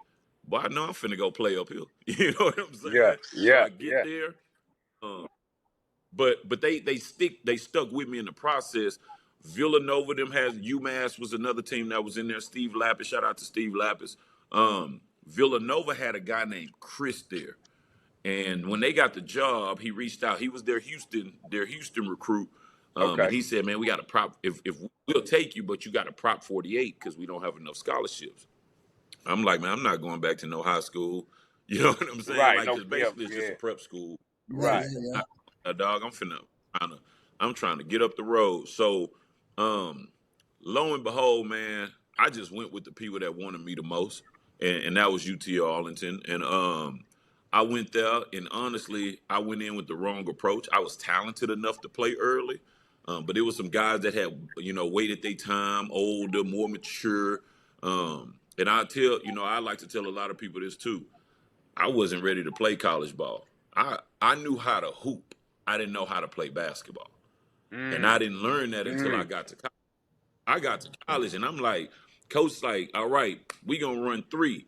boy, I know I'm finna go play up here. You know what I'm Yeah, saying? So yeah, I get yeah. there, um, but they stuck with me in the process. Villanova them has UMass was another team that was in there. Steve Lapis, shout out to Steve Lapis. Villanova had a guy named Chris there. And when they got the job, he reached out. He was their Houston recruit. And Okay. he said, "Man, we got a prop. If we'll take you, but you got a prop 48 because we don't have enough scholarships." I'm like, man, I'm not going back to no high school. You know what I'm saying? Right. Like, No. because Yeah. basically it's just Yeah. a prep school. Yeah, And Right. yeah, yeah. dog, trying to, I'm trying to get up the road. So, um, lo and behold, man, I just went with the people that wanted me the most, and that was UT Arlington. And I went there, and honestly, I went in with the wrong approach. I was talented enough to play early, but there was some guys that had, waited their time, older, more mature. And I like to tell a lot of people this too. I wasn't ready to play college ball. I knew how to hoop. I didn't know how to play basketball. And I Mm. didn't learn that until I Mm. got to college. I got to college and I'm like, coach, like, all right, we gonna run three.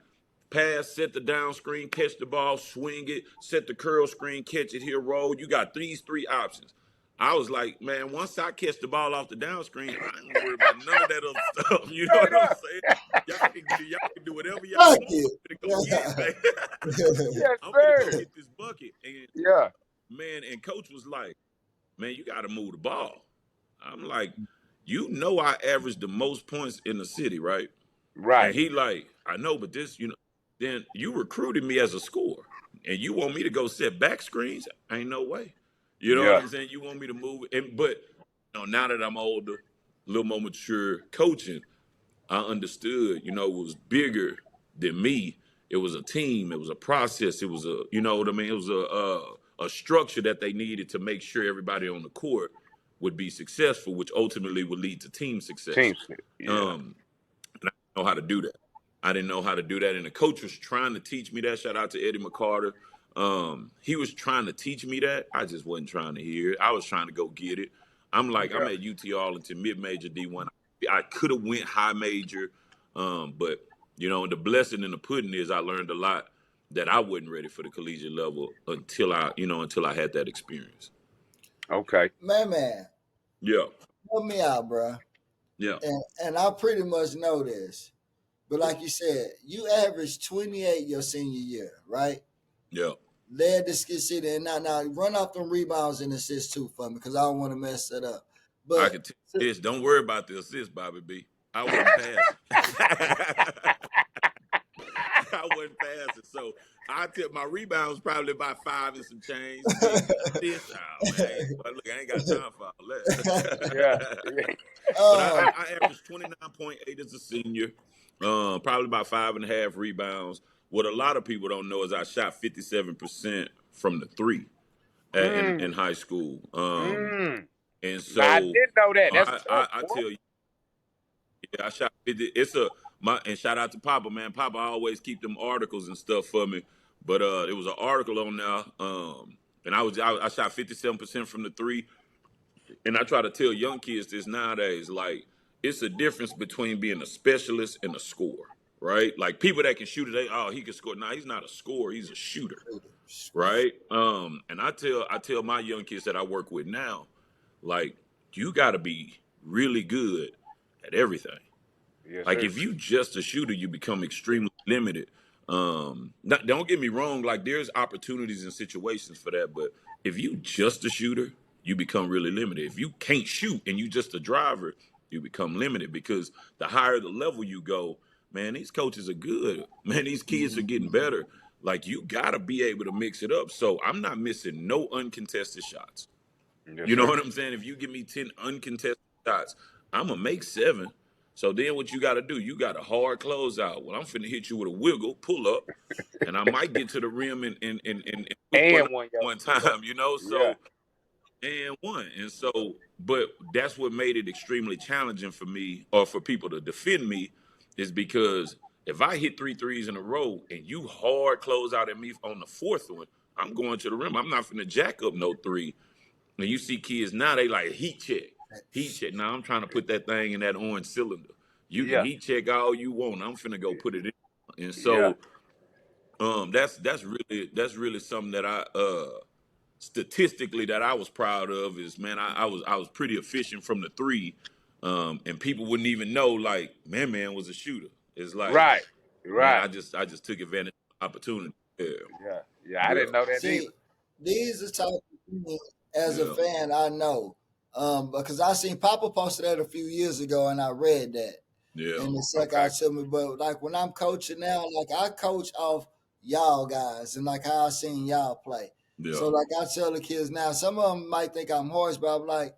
Pass, set the down screen, catch the ball, swing it, set the curl screen, catch it here, roll. You got these three options. I was like, man, once I catch the ball off the down screen, I ain't gonna worry about none of that other stuff. You know Straight what I'm up. saying? Y'all can do whatever y'all Fuck want. it. I'm finna go get it, man. Yes, I'm finna go sir. get this bucket. And Yeah. man, and coach was like, man, you gotta move the ball. I'm like, I averaged the most points in the city, right? And Right. he like, I know, but then you recruited me as a scorer, and you want me to go set back screens? Ain't no way. You know what Yeah. I'm saying? You want me to move it, but now that I'm older, a little more mature, coaching, I understood. It was bigger than me. It was a team. It was a process. It was you know what I mean. It was a structure that they needed to make sure everybody on the court would be successful, which ultimately would lead to team success. Team fit. Yeah. Um, and I didn't know how to do that. I didn't know how to do that. And the coach was trying to teach me that. Shout out to Eddie McCarter. He was trying to teach me that. I just wasn't trying to hear it. I was trying to go get it. I'm Yeah. at UT Arlington, mid-major D1. I could have went high major, but the blessing in the pudding is I learned a lot that I wasn't ready for the collegiate level until I had that experience. Okay. Man, Yeah, help me out, bro. yeah, And I pretty much know this. But like you said, you averaged 28 your senior year, right? yeah. Led the skid city and now run off them rebounds and assists too for me because I don't want to mess that up. I But can tell you this. Don't worry about the assist, Bobby B. I wasn't passing. I wasn't passing. So I tip my rebounds probably about five and some change. This, oh man, look, I ain't got time for all Yeah. that. But um, I averaged 29.8 as a senior, probably about 5.5 rebounds. What a lot of people don't know is I shot 57% from the three in mm. high school. Mm. And Now I so didn't know that. That's tough, I boy. tell you, yeah, I shot 50. It's a my and shout out to Papa, man. Papa always keep them articles and stuff for me. But it was an article on there. And I shot 57% from the three. And I try to tell young kids this nowadays, like it's a difference between being a specialist and a scorer, right? Like people that can shoot it, he can score. Nah, he's not a scorer, he's a shooter, right? And I tell my young kids that I work with now, like, you gotta be really good at everything. Yes, Like sir. if you just a shooter, you become extremely limited. Don't get me wrong, like there's opportunities and situations for that, but if you just a shooter, you become really limited. If you can't shoot and you just a driver, you become limited because the higher the level you go, man, these coaches are good. Man, these kids are getting better. Like you gotta be able to mix it up. So I'm not missing no uncontested shots. Yes, You know sir. what I'm saying? If you give me 10 uncontested shots, I'm gonna make seven. So then what you gotta do, you got a hard close out. Well, I'm finna hit you with a wiggle, pull up, and I might get to the rim and whip one And up one, yo. one Yeah. time. Yeah. And one. And so, but that's what made it extremely challenging for me or for people to defend me is because If I hit 3 threes in a row and you hard close out at me on the fourth one, I'm going to the rim. I'm not finna jack up no three. And you see kids now, they like heat check. Heat check. Now I'm trying to put that thing in that orange cylinder. You can Yeah. heat check all you want. I'm finna go put it in. And Yeah. so that's really something that I statistically that I was proud of is, man, I was pretty efficient from the three. And people wouldn't even know like man was a shooter. It's like, Right. man, Right. I just took advantage of the opportunity. Yeah. Yeah. Yeah. I Yeah. didn't know that See, either. these are type of things as a Yeah. fan I know. Because I seen Papa posted that a few years ago and I read that. Yeah. And it stuck Okay. out to me. But like when I'm coaching now, like I coach off y'all guys and like how I seen y'all play. Yeah. So like I tell the kids now, some of them might think I'm hoarse, but I'm like,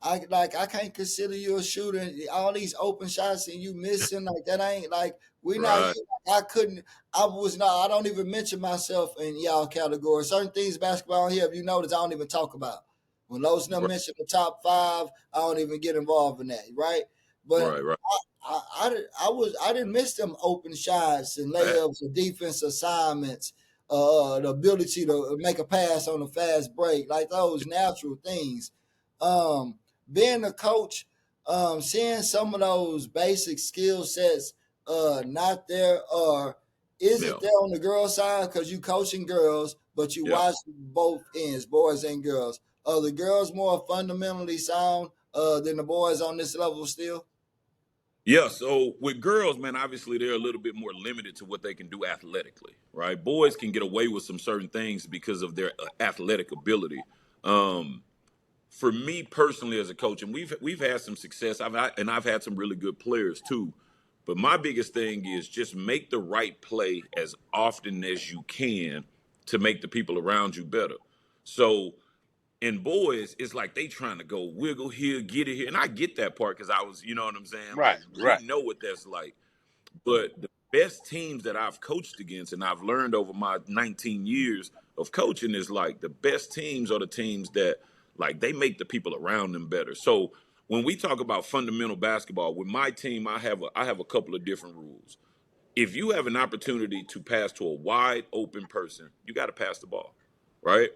I can't consider you a shooter. All these open shots and you missing like that ain't like we not Right. you. I couldn't. I was not. I don't even mention myself in y'all category. Certain things basketball here, if you notice, I don't even talk about. When those them Right. mention the top five, I don't even get involved in that. Right, but Right. Right. I didn't miss them open shots and Fact. layups or defense assignments. The ability to make a pass on a fast break, like those natural things. Um, Being a coach, seeing some of those basic skill sets not there, or is it Yeah. there on the girls' side because you coaching girls, but you Yeah. watch both ends, boys and girls? Are the girls more fundamentally sound than the boys on this level still? Yeah, so with girls, man, obviously they're a little bit more limited to what they can do athletically, right? Boys can get away with some certain things because of their athletic ability. Um, for me personally, as a coach, and we've had some success. I've had some really good players too. But my biggest thing is just make the right play as often as you can to make the people around you better. So in boys, it's like they trying to go wiggle here, get it here, and I get that part because I was, you know what I'm saying? Right. Like we Right. know what that's like. But the best teams that I've coached against and I've learned over my 19 years of coaching is like the best teams are the teams that like they make the people around them better. So when we talk about fundamental basketball, with my team, I have a couple of different rules. If you have an opportunity to pass to a wide open person, you got to pass the ball, right?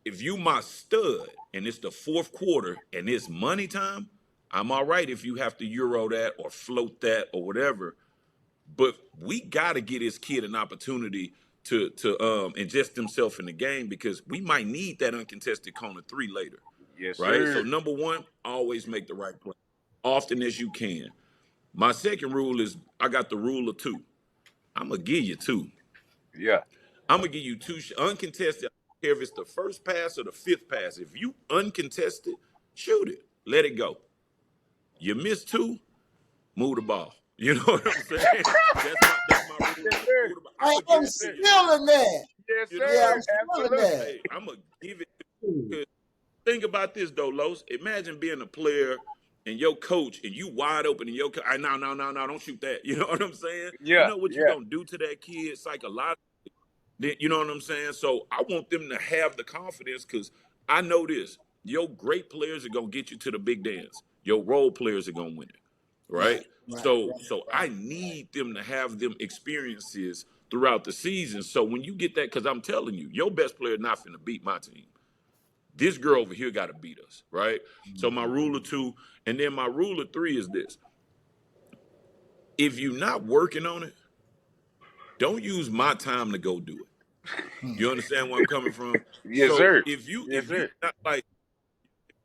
If you my stud and it's the fourth quarter and it's money time, I'm all right if you have to euro that or float that or whatever. But we got to get his kid an opportunity to ingest himself in the game because we might need that uncontested corner three later, Yes, right? So sir. number one, always make the right play, often as you can. My second rule is I got the rule of two. I'm gonna give you two. Yeah. I'm gonna give you two uncontested. I don't care if it's the first pass or the fifth pass. If you uncontested, shoot it. Let it go. You miss two, move the ball. You know what I'm saying? That's my rule. Yes, sir. Move the ball. I'm Hey, gonna give I'm Yes, it to sir. you. feeling that. Yes, You know Yeah, what sir. I'm I'm saying? feeling Absolutely. that. Hey, I'm gonna give it to you. 'Cause think about this though, Los. Imagine being a player and your coach and you wide open and your coach, no, don't shoot that. You know what I'm saying? You Yeah. know what you're Yeah. gonna do to that kid psychologically. You know what I'm saying? So I want them to have the confidence because I know this. Your great players are gonna get you to the big dance. Your role players are gonna win it, Right, right? right, So I need them to have them experiences throughout the season. So when you get that, because I'm telling you, your best player not finna beat my team. This girl over here got to beat us, right? So my rule of two, and then my rule of three is this: if you're not working on it, don't use my time to go do it. right. You understand where I'm coming from? Yes, So sir. if you Yes, if you sir. not like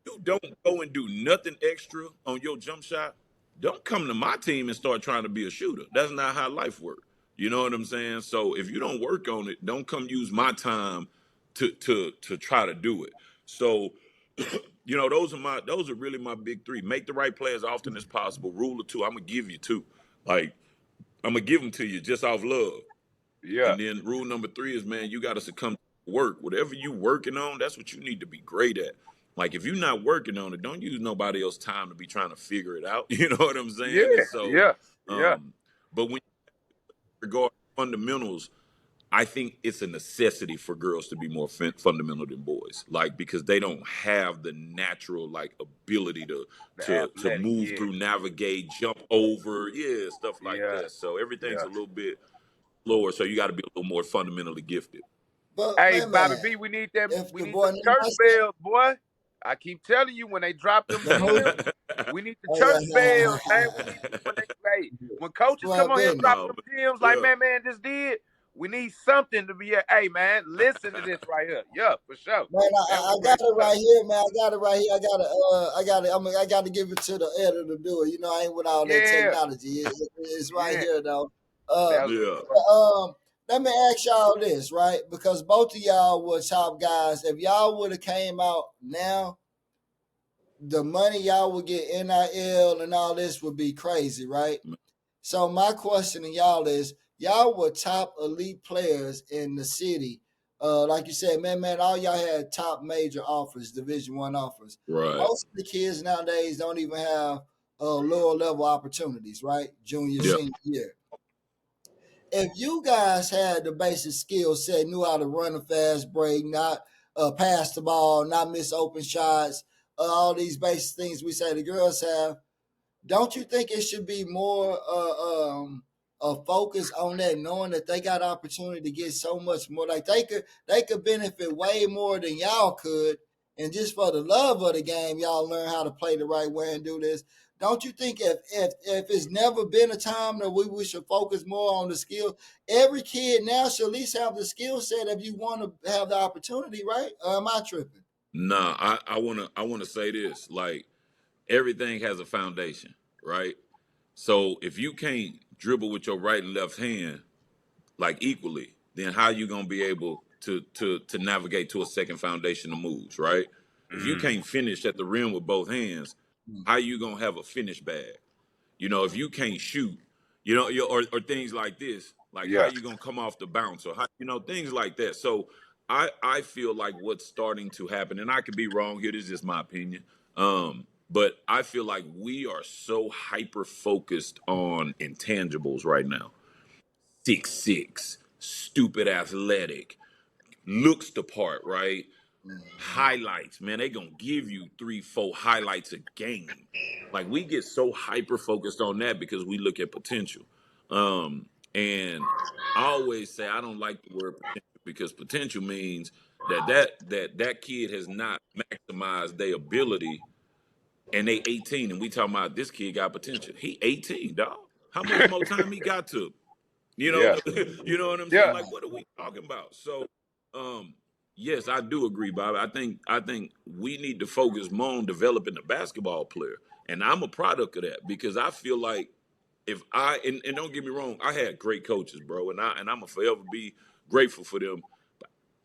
you don't go and do nothing extra on your jump shot, don't come to my team and start trying to be a shooter. That's not how life works. You know what I'm saying? So if you don't work on it, don't come use my time to try to do it. So those are really my big three. Make the right play as often as possible. Rule of two, I'm gonna give you two. Like I'm gonna give them to you just off love. Yeah. And then rule number three is, man, you got to succumb to work. Whatever you working on, that's what you need to be great at. Like if you're not working on it, don't use nobody else's time to be trying to figure it out. You know what I'm Yeah. saying? And so, Yeah. Yeah. um, but when you regard fundamentals, I think it's a necessity for girls to be more fundamental than boys, like because they don't have the natural like ability to The to athletic, move yeah, through, navigate, jump over, yeah, stuff like yeah, that. So everything's yeah. a little bit lower. So you got to be a little more fundamentally gifted. But Hey, man, Bobby man, B, we need them. if We the need boy them need church my son, bells, boy. I keep telling you when they drop them gems, we need the oh church bells, man. We yeah, need when they like when coaches boy, come on here business. dropping Oh, them gems, like yeah. man just did. We need something to be a. Hey, man, listen to this right here. Yeah, for sure. Man, That was I got great it stuff. right here, man. I got it right here. I got to give it to the editor to do it. You know, I ain't with all that Yeah, technology. It's right yeah, here though. Uh, that was Yeah. good. Let me ask y'all this, right? Because both of y'all were top guys. If y'all would have came out now, the money y'all would get NIL and all this would be crazy, right? So my question to y'all is, y'all were top elite players in the city. Like you said, man, all y'all had top major offers, Division 1 offers. Right. Most of the kids nowadays don't even have lower level opportunities, right? Junior, Yeah. senior year. If you guys had the basic skill set, knew how to run a fast break, not pass the ball, not miss open shots, all these basic things we say the girls have, don't you think it should be more a focus on that, knowing that they got opportunity to get so much more? Like they could benefit way more than y'all could, and just for the love of the game, y'all learn how to play the right way and do this. Don't you think if it's never been a time that we should focus more on the skill? Every kid now should at least have the skill set if you want to have the opportunity, right? Or am I tripping? Nah, I wanna say this. Like everything has a foundation, right? So if you can't dribble with your right and left hand like equally, then how you gonna be able to navigate to a second foundation of moves, right? If you Mm, can't finish at the rim with both hands, how you gonna have a finish bag? If you can't shoot, or things like this, like how yeah, you gonna come off the bounce, or how, things like that. So I feel like what's starting to happen, and I could be wrong here. This is just my opinion. But I feel like we are so hyper focused on intangibles right now. 6'6", stupid athletic, looks the part, right? Mm-hmm. Highlights, man, they gonna give you 3, 4 highlights a game. Like we get so hyper focused on that because we look at potential. And I always say I don't like the word potential because potential means that kid has not maximized their ability and they 18 and we talking about this kid got potential. He 18, dog. How much more time he got to? You know, yeah, you know what I'm saying? yeah. Like, what are we talking about? So, um, yes, I do agree, Bob. I think we need to focus more on developing the basketball player, and I'm a product of that because I feel like if and don't get me wrong, I had great coaches, bro, and I'm gonna forever be grateful for them.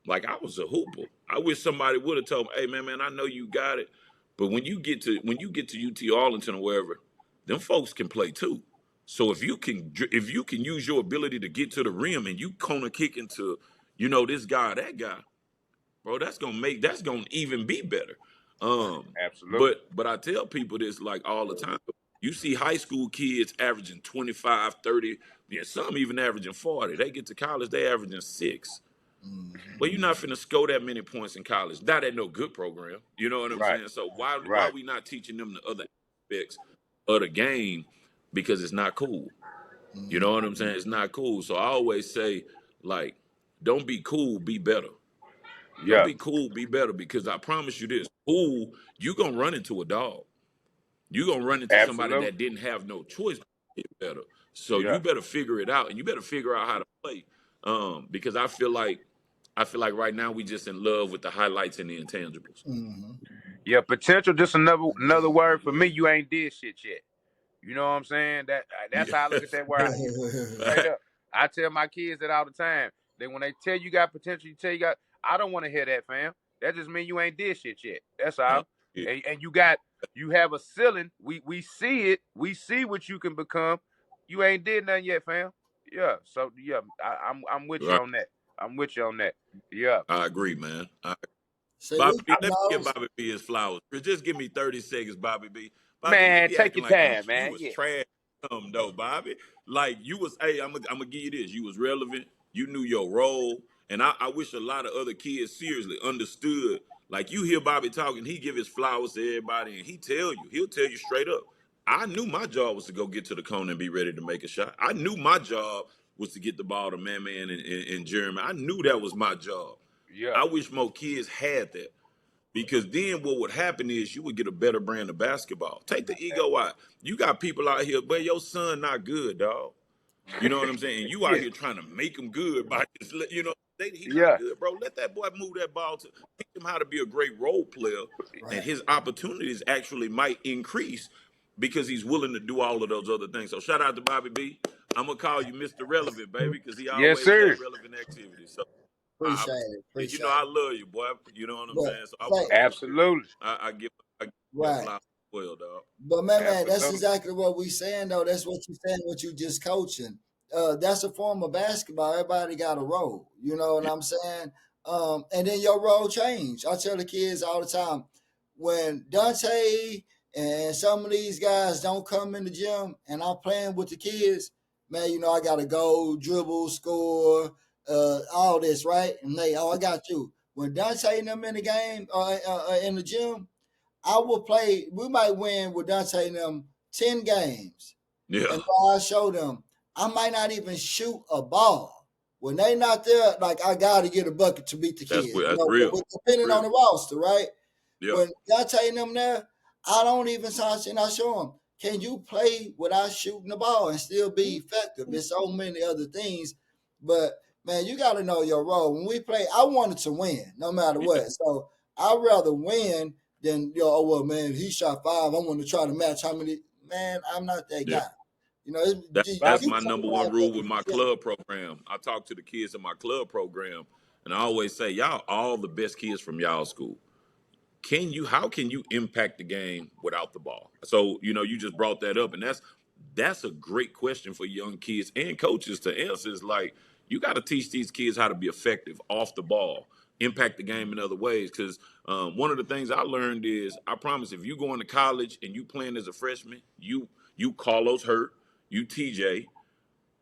Like I was a hooper. I wish somebody would have told me, "Hey, man, I know you got it, but when you get to UT Arlington or wherever, them folks can play too. So if you can use your ability to get to the rim and you corner kick into, this guy or that guy, bro, that's gonna even be better. Absolutely. But I tell people this like all the time. You see high school kids averaging 25, 30, yeah, some even averaging 40. They get to college, they averaging 6. Well, you're not finna score that many points in college. Not at no good program. You know what I'm Right, saying? So why are right. we not teaching them the other aspects of the game? Because it's not cool. You know what I'm saying? It's not cool. So I always say, like, don't be cool, be better. Don't Yeah, be cool, be better. Because I promise you this, cool, you gonna run into a dog. You gonna run into somebody absolutely. that didn't have no choice but to get better. So Yeah, you better figure it out and you better figure out how to play. Because I feel like right now we just in love with the highlights and the intangibles. Mm-hmm. yeah. Potential. Just another word for me. You ain't did shit yet. You know what I'm saying? That's Yeah. how I look at that word. Straight up. I tell my kids that all the time. Then when they tell you got potential, you tell you got. I don't want to hear that, fam. That just means you ain't did shit yet. That's all. Yeah. And you have a ceiling. We see it. We see what you can become. You ain't did nothing yet, fam. Yeah. So yeah, I'm with you Right. on that. I'm with you on that. Yeah. I agree, man. See, Bobby we B, let me give knows. Bobby B his flowers. Just give me 30 seconds, Bobby B. Bobby, you Man, be take acting your like you time, you man. was Yeah. trash though, Bobby. Like you was, hey, I'm gonna give you this. You was relevant. You knew your role. And I wish a lot of other kids seriously understood. Like you hear Bobby talking, he give his flowers to everybody, and he'll tell you straight up. I knew my job was to go get to the cone and be ready to make a shot. I knew my job was to get the ball to Man and Jeremy. I knew that was my job. Yeah. I wish more kids had that. Because then what would happen is you would get a better brand of basketball. Take the ego out. You got people out here, but your son not good, dog. You know what I'm saying? And you out Yeah. here trying to make him good by just, he not Yeah. good, bro. Let that boy move that ball to teach him how to be a great role player, and Right. his opportunities actually might increase because he's willing to do all of those other things. So shout out to Bobby B. I'm gonna call you Mr. Relevant, baby, because he Yes, always sir. had relevant activities. So I Appreciate it. you know, Appreciate I it. love you, boy. You know what I'm But saying? So I want say to make sure Absolutely. I give you that right. flower as well, dog. But man, that's Absolutely. exactly what we saying though. That's what you saying. What you just coaching. That's a form of basketball. Everybody got a role. You know what Yeah, I'm saying? And then your role change. I tell the kids all the time when Dante and some of these guys don't come in the gym, and I'm playing with the kids. Man, you know I got to go dribble, score, all this right. And they, oh, I got you. When Dante and them in the game, in the gym, I will play. We might win with Dante and them 10 games, yeah, and I show them I might not even shoot a ball when they not there. Like I got to get a bucket to beat the kids, you that's know. real, But depending real. on the roster, right? Yeah, When Dante and them there, I don't even touch and I show them. Can you play without shooting the ball and still be effective? There's so many other things, but man, you got to know your role. When we play, I wanted to win no matter yeah, what. So I'd rather win than oh well, man, he shot five. I want to try to match how many. Man, I'm not that yeah. guy. You know, it's, That's Bobby. you my come number one out there rule with with my the club program. I talk to the kids in my club program, and I always say, y'all all the best kids from y'all school. How can you impact the game without the ball? So you just brought that up, and that's a great question for young kids and coaches to answer. Is like you got to teach these kids how to be effective off the ball, impact the game in other ways. Because one of the things I learned is, I promise, if you going to college and you playing as a freshman, you Carlos Hurt, you TJ,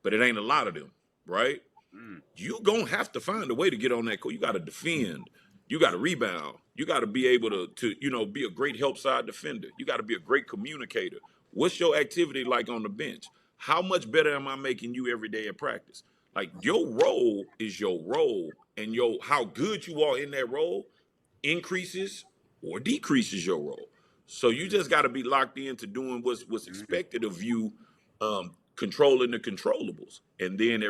but it ain't a lot of them, right? Mm. You gonna have to find a way to get on that court. You got to defend. You got to rebound. You got to be able to be a great help side defender. You got to be a great communicator. What's your activity like on the bench? How much better am I making you every day at practice? Like your role is your role, and how good you are in that role increases or decreases your role. So you just got to be locked into doing what's Mm. expected of you, controlling the controllables, and then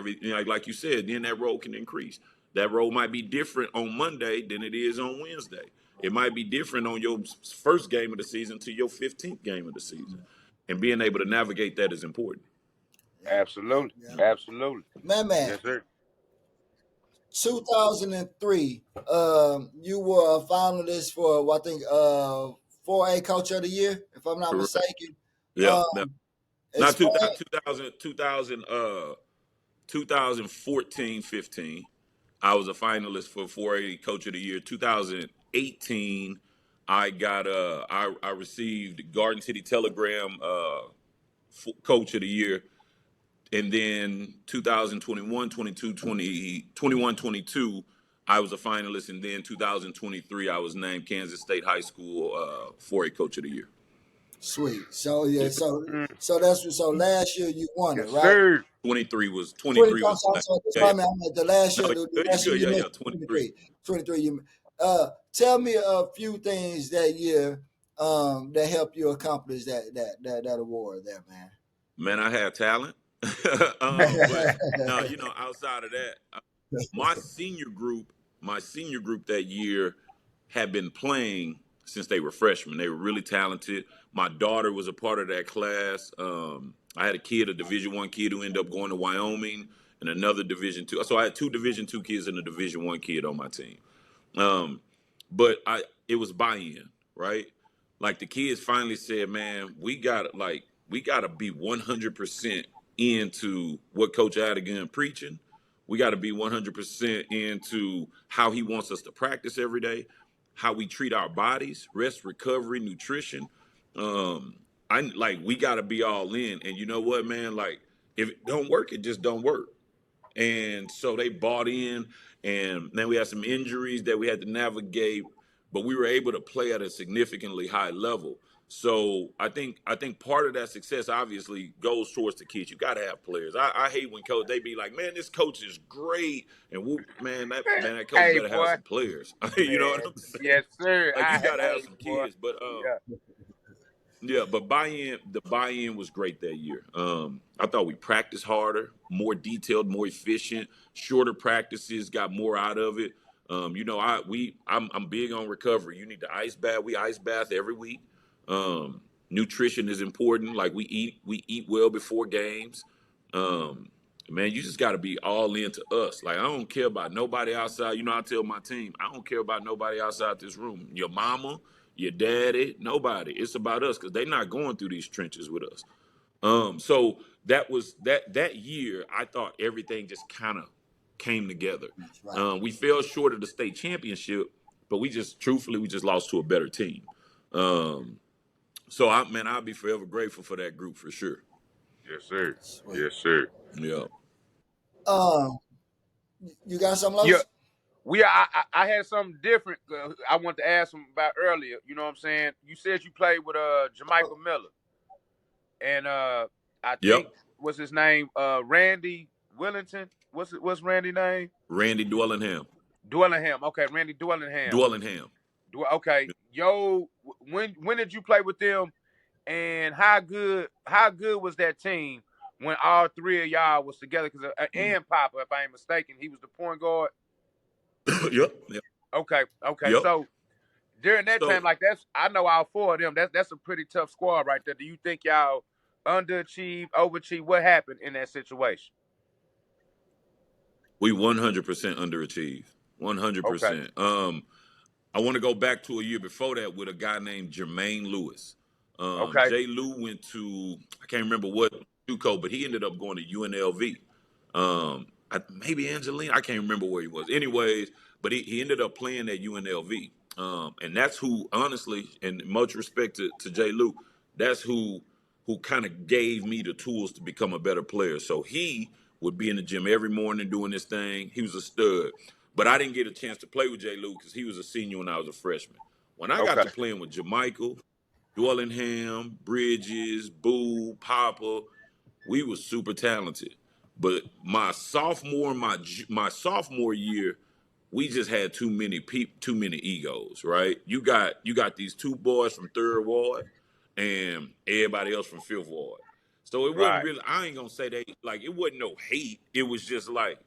like you said, then that role can increase. That role might be different on Monday than it is on Wednesday. It might be different on your first game of the season to your 15th game of the season, and being able to navigate that is important. yeah, yeah, Absolutely. yeah. Absolutely. Man, Yes, sir. 2003, you were a finalist for I think 4A Coach of the Year, if I'm not Correct. mistaken. Yeah. Um, No, not explain. 2014, 15. I was a finalist for 4A Coach of the Year. 2018, I received Garden City Telegram Coach of the Year, and then 2021, 22, 20, 21, 22, I was a finalist, and then 2023, I was named Kansas State High School 4A Coach of the Year. Sweet. So yeah, Yeah. Mm. so last year you won it, Yes, right? sir. 20, 23 I'm was sorry, last. that's Yeah, what yeah. I mean. I meant the last No, year, you the good. You last year good. you Yeah, yeah. mentioned 23. 23. 23 you tell me a few things that year that helped you accomplish that award there, man. Man, I had talent. But no, outside of that, my senior group, my senior group that year had been playing since they were freshmen. They were really talented. My daughter was a part of that class. I had a Division I kid who ended up going to Wyoming, and another Division II. So I had two Division II kids and a Division I kid on my team. Um, but it was buy-in, right? Like the kids finally said, "Man, we gotta be 100% into what Coach Adigun preaching. We got to be 100% into how he wants us to practice every day, how we treat our bodies, rest, recovery, nutrition. Um, we got to be all in. And you know what, man? Like if it don't work, it just don't work. And so they bought in, and then we had some injuries that we had to navigate, but we were able to play at a significantly high level. So I think part of that success obviously goes towards the kids. You got to have players. I hate when coach they be like, man, this coach is great, and whoop, man, that coach Hey, better have boy. some players. You know what Man, I'm saying? yes, sir. Like you got to have Hey, some boy. kids, but Yeah. yeah, but the buy-in was great that year. I thought we practiced harder, more detailed, more efficient, shorter practices, got more out of it. I'm big on recovery. You need to ice bath. We ice bath every week. Nutrition is important. Like we eat well before games. Um, man, you just got to be all into us. Like I don't care about nobody outside. I tell my team, I don't care about nobody outside this room. Your mama, your daddy, nobody. It's about us because they're not going through these trenches with us. So that was that year. I thought everything just kind of came together. That's right. We fell short of the state championship, but truthfully, we just lost to a better team. Um, so I'll be forever grateful for that group for sure. Yes, sir. Sweet. Yes, sir. Yeah. Um, you got something Yeah. else? I had something different. I wanted to ask him about earlier. You know what I'm saying? You said you played with Oh, Jamichael Miller, and I Yep. think what's his name? Randy Willington. What's Randy name? Randy Dwellingham. Dwellingham. Okay, Randy Dwellingham. Dwellingham. Okay, yo, when did you play with them? And how good was that team when all three of y'all was together? Because Mm. and Papa, if I ain't mistaken, he was the point guard. Yep. Yep. Okay. Yep. So during that time, So like I know all four of them. That's a pretty tough squad right there. Do you think y'all underachieved, overachieved? What happened in that situation? we 100% underachieved. Okay. 100%. I want to go back to a year before that with a guy named Jermaine Lewis. Okay. Jay Lou went to, I can't remember what JUCO, but he ended up going to UNLV. Maybe Angelina, I can't remember where he was. Anyways, but he ended up playing at UNLV. And that's who, honestly, and much respect to Jay Lou, that's who kind of gave me the tools to become a better player. So he would be in the gym every morning doing this thing. He was a stud. But I didn't get a chance to play with Jay Lou because he was a senior when I was a freshman. When I got Okay. to playing with Jamichael, Dwellingham, Bridges, Boo, Papa, we was super talented. But my sophomore year, we just had too many egos, right? You got these two boys from Third Ward and everybody else from Fifth Ward. So it wasn't Right. really. I ain't gonna say they like it wasn't no hate. It was just like,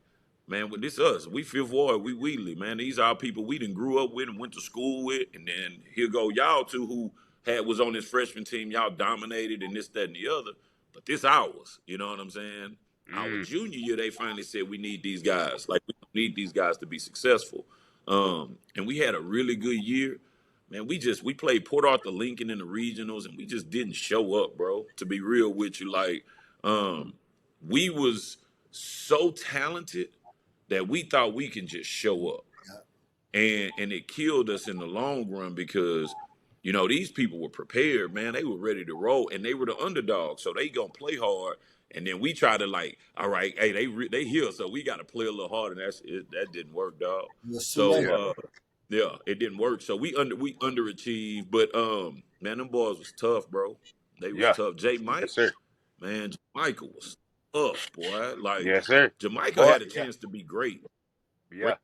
man, well, this us. We Fifth Ward. We Wheatley, man. These are people we done grew up with and went to school with. And then here go y'all two who was on this freshman team. Y'all dominated and this, that, and the other. But this ours. You know what I'm saying? Our Mm. junior year, they finally said we need these guys. Like we need these guys to be successful. And we had a really good year. Man, we played Port Arthur Lincoln in the regionals, and we just didn't show up, bro. To be real with you, like we was so talented that we thought we can just show up, and it killed us in the long run because these people were prepared, man. They were ready to roll, and they were the underdog, so they gonna play hard. And then we try to like, all right, hey, they here, so we got to play a little harder. And that didn't work, dog. yes, So Yeah. sir. yeah, it didn't work. So we underachieved, but man, them boys was tough, bro. They was Yeah. tough. J Yes, Mike, sir. man, Michael was tough, boy. Like Yes, sir. Jamaica Boy. had a Yeah. chance to be great, great, Yeah.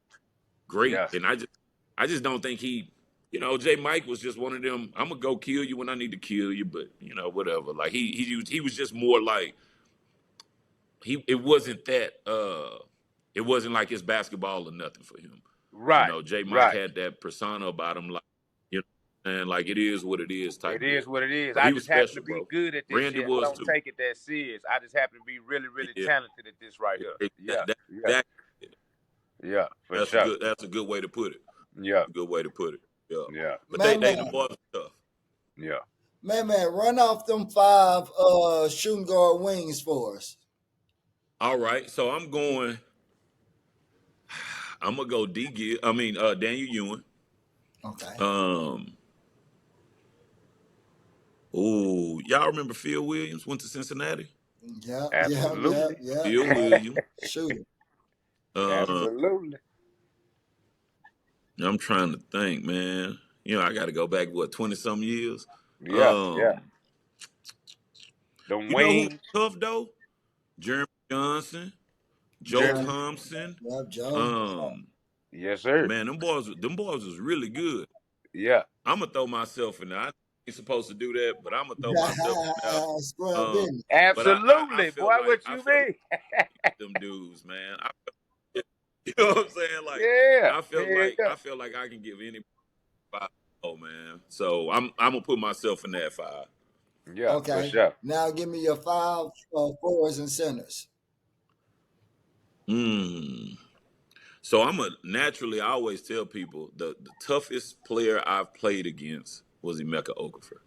great, Yeah. and I just don't think J Mike was just one of them. I'm gonna go kill you when I need to kill you, but whatever. Like he was just more like it wasn't that it wasn't like it's basketball or nothing for him. Right. J Mike Right. had that persona about him, like and like it is what it is type It deal. is what it is. So I he was just happen to special, be bro. good at this Randy shit. I was don't too. take it that serious. I just happen to be really, really Yeah, talented at this right here. yeah, Yeah. Yeah. that Yeah. For that's a sure. good way to put it. Yeah. A good way to put it. Yeah. Yeah. But Man, they the man, boys are tough. Yeah. man, run off them five shooting guard wings for us. All right. So I'm gonna go D Gill. I mean Daniel Ewan. Okay. Um y'all remember Phil Williams went to Cincinnati? Yeah, yeah, yeah, Absolutely. yeah, Phil yeah. Williams. Shoot. Uh, Absolutely. I'm trying to think, man. You know, I got to go back 20 some years. Yeah, yeah. Um, Them you know who was wings, tough though? Jeremy Johnson, Joe Jeremy. Yeah, Thompson. yep, Joe. Um, Yes, sir. man, them boys was really good. Yeah. I'm gonna throw myself in there. I ain't supposed to do that, but I'm gonna throw myself in there. Square Um, business. but I Absolutely, boy. felt like What you mean? them dudes, man. You know what I'm saying? Like Yeah. Hell yeah. I felt like I can give anybody 5. Oh man, so I'm gonna put myself in that 5. Yeah, for Okay. sure. Now give me your five forwards and centers. Mm. So naturally. I always tell people the toughest player I've played against was Emeka Okafor.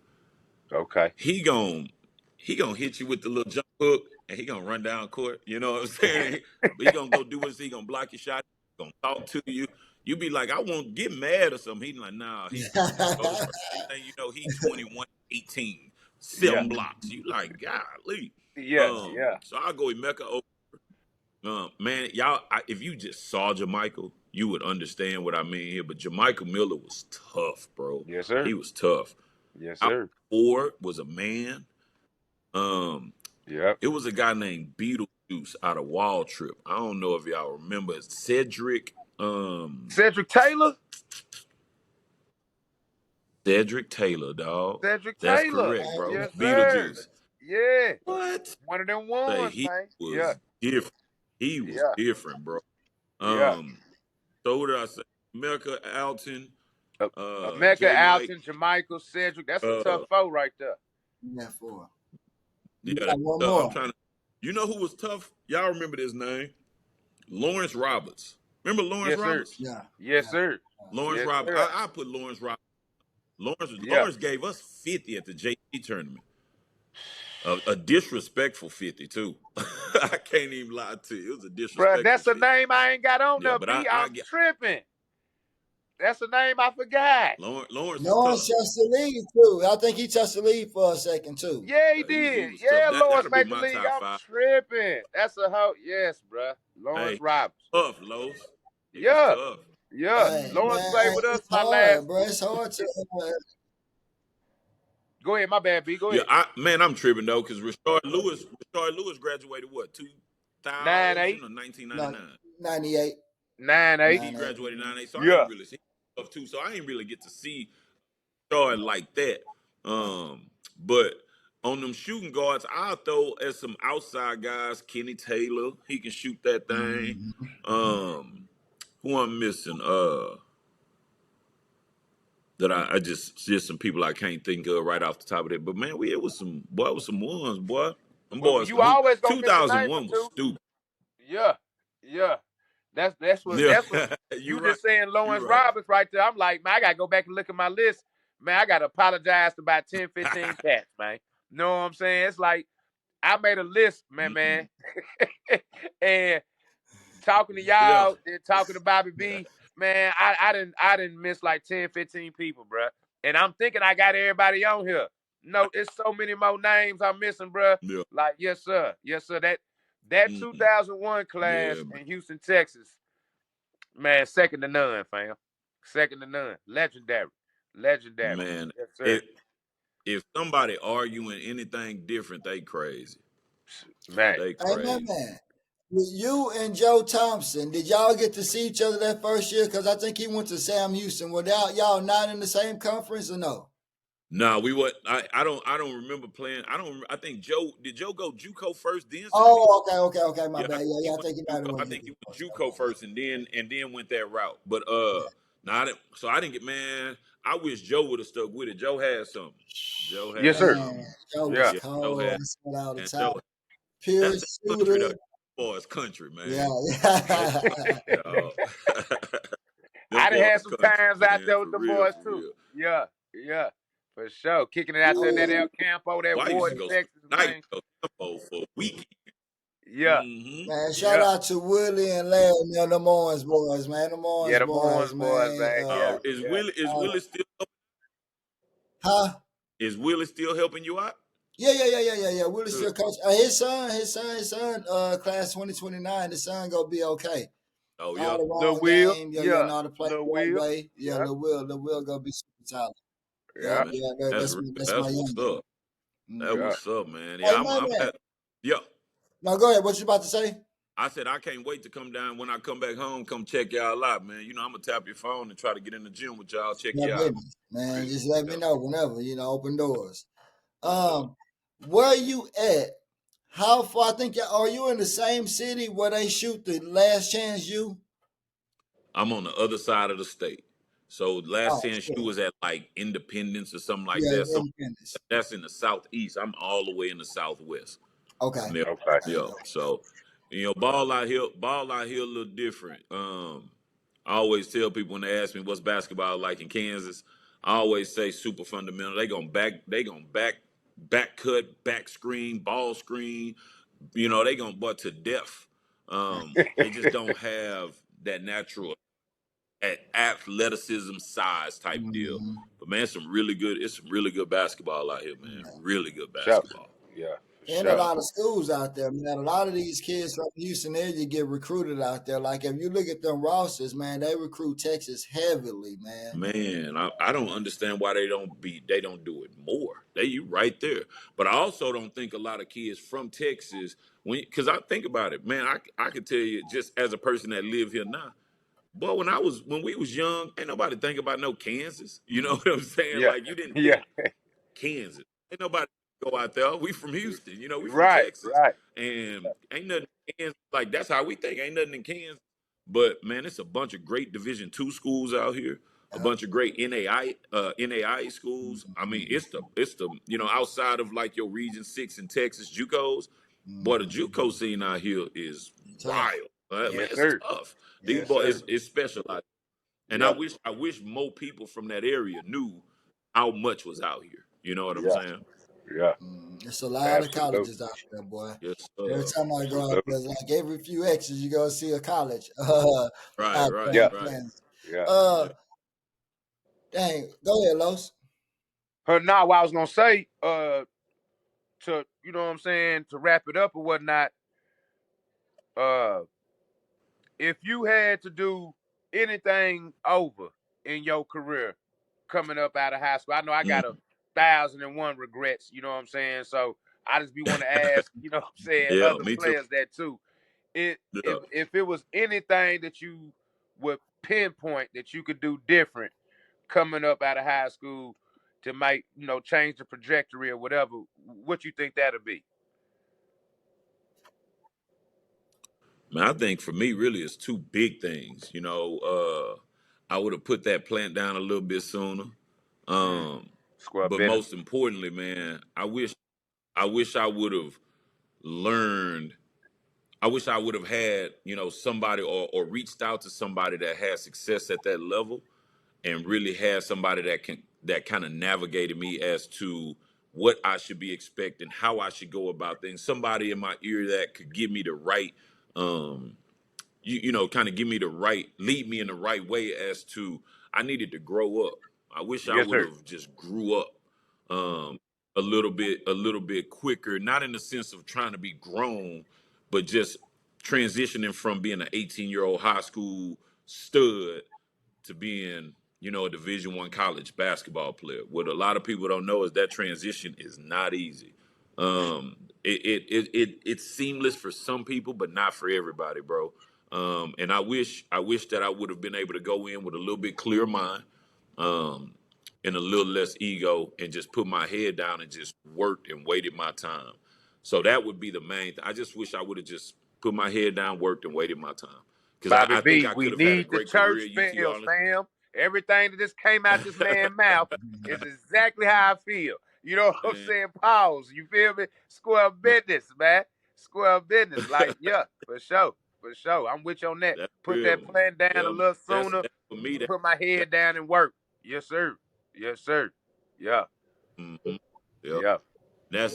Okay. He gon' he gonna hit you with the little jump hook, and he gonna run down court. You know what I'm saying? But he gonna go do what he gonna block your shot. He gonna talk to you. You be like, I won't get mad or something. He like, nah, he go to first. Thing you know, he 21, 18, Yeah. 7 blocks. You like, golly. Yeah. Yeah. So I'll go Emeka Okafor. Man, y'all, if you just saw Jamichael, you would understand what I mean here. But Jamichael Miller was tough, bro. Yes, sir. He was tough. Yes, Our sir. forward was a man. Um, Yep. it was a guy named Beetlejuice out of Wall Trip. I don't know if y'all remember Cedric. Cedric Taylor. Cedric Taylor, dog. Cedric That's Taylor. correct, bro. Yes, sir. Beetlejuice. Yeah. What? One of them Say ones, he man. Yeah. was different. He was Yeah. different, bro. Yeah. Um, so what did I say? America Alton, Uh, Mecca, J. Mike. Alton, Jermichael, Cedric. That's a tough Uh, foe right there. Yeah, four. You yeah, got that's one tough. I'm more. trying to. You know who was tough? Y'all remember this name? Lawrence Roberts. Remember Lawrence Yes, sir. Roberts? Yeah, Yes, yeah. sir. Lawrence Yes, Roberts. sir. I put Lawrence Roberts. Yeah. Lawrence gave us 50 at the JT tournament. A disrespectful 50 too. I can't even lie to you. It was a Bruh, disrespectful that's a 50. name I ain't got on Yeah, there, but B. I I'm get tripping. That's a name I forgot. Lawrence No was one tough. touched the lead too. I think he touched the lead for a second too. Yeah, he Yeah, he did. was tough. Yeah, Lawrence That'll be made the my league. top I'm 5. tripping. That's a hoe. Yes, bruh. Lawrence Hey, Roberts. tough, Los. He was Yeah. tough. Yeah. Hey, Lawrence man, played hey, with us it's my hard, last. bro. It's hard to. Go ahead, my bad, B. Go Yeah, ahead. I'm tripping though, because Rashard Lewis graduated what, 9-8. 2000 or No, 1999? 98, 9-8. He 98. graduated 98, so I Yeah. ain't really see stuff too. So I ain't really get to see Rashard like that. But on them shooting guards, I'll throw at some outside guys. Kenny Taylor, he can shoot that thing. Mhm. Who I'm missing? That I just some people I can't think of right off the top of it. But man, it was some ones, boy. Them Well, boys you can hoop. always gonna miss a name or 2001 was two. stupid. Yeah. Yeah. Yeah, That's what you're you right. just saying You're Lawrence right. Roberts right there. I'm like, man, I gotta go back and look at my list. Man, I gotta apologize to about 10, 15 cats, man. Know what I'm saying? It's like I made a list, man. And talking to Yeah. y'all, then talking to Bobby B, man, I didn't miss like 10, 15 people, bruh. And I'm thinking I got everybody on here. No, it's so many more names I'm missing, bruh. Yeah. Like, yes, sir. Yes, sir. That Mm, 2001 yeah. class in Houston, Texas, man, second to none, fam. Second to none. Legendary. Legendary. Man, Yes, sir. if somebody arguing anything different, they crazy. Man. They Hey, crazy. man. You and Joe Thompson, did y'all get to see each other that first year? Because I think he went to Sam Houston. Were y'all not in the same conference or no? Nah, we what I don't remember playing. I think Joe go JUCO first, then Sam Houston? Oh, okay. My Yeah, bad. Yeah, he I went think he might have JUCO. I went to think he you went first. JUCO first, and then went that route. But no, I didn't get, man. I wish Joe would have stuck with it. Joe had something. Joe Yes, had sir. Man, something. Joe was Yeah. Yeah, Joe cold. had, I said all the and time. Joe. Pure That's that country shooter. though. Boys country, Yeah, man. They yeah. country, dog. Them I done boys had some country, times out man. there with For the real, boys for too. real. Yeah, yeah, for sure. Kicking it out there in that Ooh, El Campo, that Well, I used to Ward, go spend Texas, the night man. in Campo for a week. Yeah, Mm-hmm. man, shout yeah, out to Willie and Larry, man, them Owens boys, man. Them yeah. Owens The Owens boys, boys, man. man. Yeah, yeah. Is Uh, Willie still huh? helping you out? Yeah. Willie Good. still coach. His son, class 2029. His son gonna be okay. Oh All yeah. the Lil wrong Will, game. Yeah, yeah. know how to play Lil the right Will, way. Yeah, yeah, Lil Will gonna be super talented. Yeah, Yep, yeah, man. yeah, That's real. that's my That's what's youngin. up. That Mm. yeah. what's up, man. Hey Yeah, I'm man, at, yeah. no, go ahead. What you about to say? I said I can't wait to come down when I come back home. Come check y'all out, man. You know I'm gonna tap your phone and try to get in the gym with y'all. Check My you out. business, man. Really. Just let me Yeah, know whenever. Open doors. for sure. Um, where you at? How far? I think are you in the same city where they shoot the Last Chance U? I'm on the other side of the state. So last Oh, chance you shit. was at like Independence or something like Yeah, that. So Independence. that's in the southeast. I'm all the way in the southwest. Okay, Yeah, Okay. okay, yeah. okay. So, ball out here a little different. I always tell people when they ask me what's basketball like in Kansas, I always say super fundamental. Back cut, back screen, ball screen. They gonna butt to death. They just don't have that natural athleticism size type deal. Mm-hmm. But man, it's some really good basketball out here, man. Yeah. Really good Sure. basketball. Yeah, for And a sure. lot of schools out there, man. A lot of these kids from Houston area get recruited out there. Like if you look at them rosters, man, they recruit Texas heavily, man. Man, I don't understand why they don't do it more. You right there. But I also don't think a lot of kids from Texas because I think about it, man. I could tell you just as a person that live here now. Boy, when we was young, ain't nobody think about no Kansas. You know what I'm saying? Yeah, Like you didn't yeah. think Kansas. Ain't nobody go out there. We from Houston. We from Right, Texas, right. and ain't nothing in Kansas. Like that's how we think. Ain't nothing in Kansas. But man, it's a bunch of great Division II schools out here. A Yep. bunch of great NAI schools. I mean, Mm-hmm. it's the outside of like your Region 6 in Texas JUCOs. Boy, the Mm-hmm. JUCO scene out here is Tough. wild. Man, Yes, it's sir. tough. These Yes, boys, sir. it's specialized. And Yeah, I wish more people from that area knew how much was out here. You know what I'm yeah, saying? yeah. It's a lot of Absolutely. colleges out there, boy. Yes, Every time I go out Absolutely. there, it's like every few exits, you go see a college Right, out right, there Yeah, in right. Kansas. yeah. Uh, Yeah. dang, go ahead, Los. Now, what I was gonna say, to what I'm saying, to wrap it up or whatnot, uh, if you had to do anything over in your career coming up out of high school, I know I got Mm. 1,001 regrets, you know what I'm saying? So I just be want to ask, what I'm saying, Yeah, other me too. players that too. It Yeah. if it was anything that you would pinpoint that you could do different coming up out of high school to make, change the trajectory or whatever, what you think that'll be? Man, I think for me, really, it's two big things. I would have put that plant down a little bit sooner. Mm, Um, square but business. most importantly, man, I wish I would have learned. I wish I would have had, somebody or reached out to somebody that had success at that level and really had somebody that kind of navigated me as to what I should be expecting, how I should go about things. Somebody in my ear that could give me the right, um, kind of give me the right, lead me in the right way as to I needed to grow up. I wish I Yes, would sir. have just grew up um, a little bit quicker, not in the sense of trying to be grown, but just transitioning from being an 18-year-old high school stud to being, a Division I college basketball player. What a lot of people don't know is that transition is not easy. It's seamless for some people, but not for everybody, bro. And I wish that I would have been able to go in with a little bit clearer mind, um, and a little less ego, and just put my head down and just worked and waited my time. So that would be the main thing. I just wish I would have just put my head down, worked, and waited my time. Because Bobby I think B, I we could have had a need the great career church at UT bells, Arlington. fam. Everything that just came out this man's mouth is exactly how I feel. You know what I'm Man, saying? Pause. You feel me? Square man, business, man. Square business. Like, yeah, for sure. For sure. I'm with you on that. that's Put real. that plan down Yeah, a man. little That's sooner. that for me. Put my That head down and work. Yes, sir. Yes, sir. Yeah. mhm. Yeah. Yeah.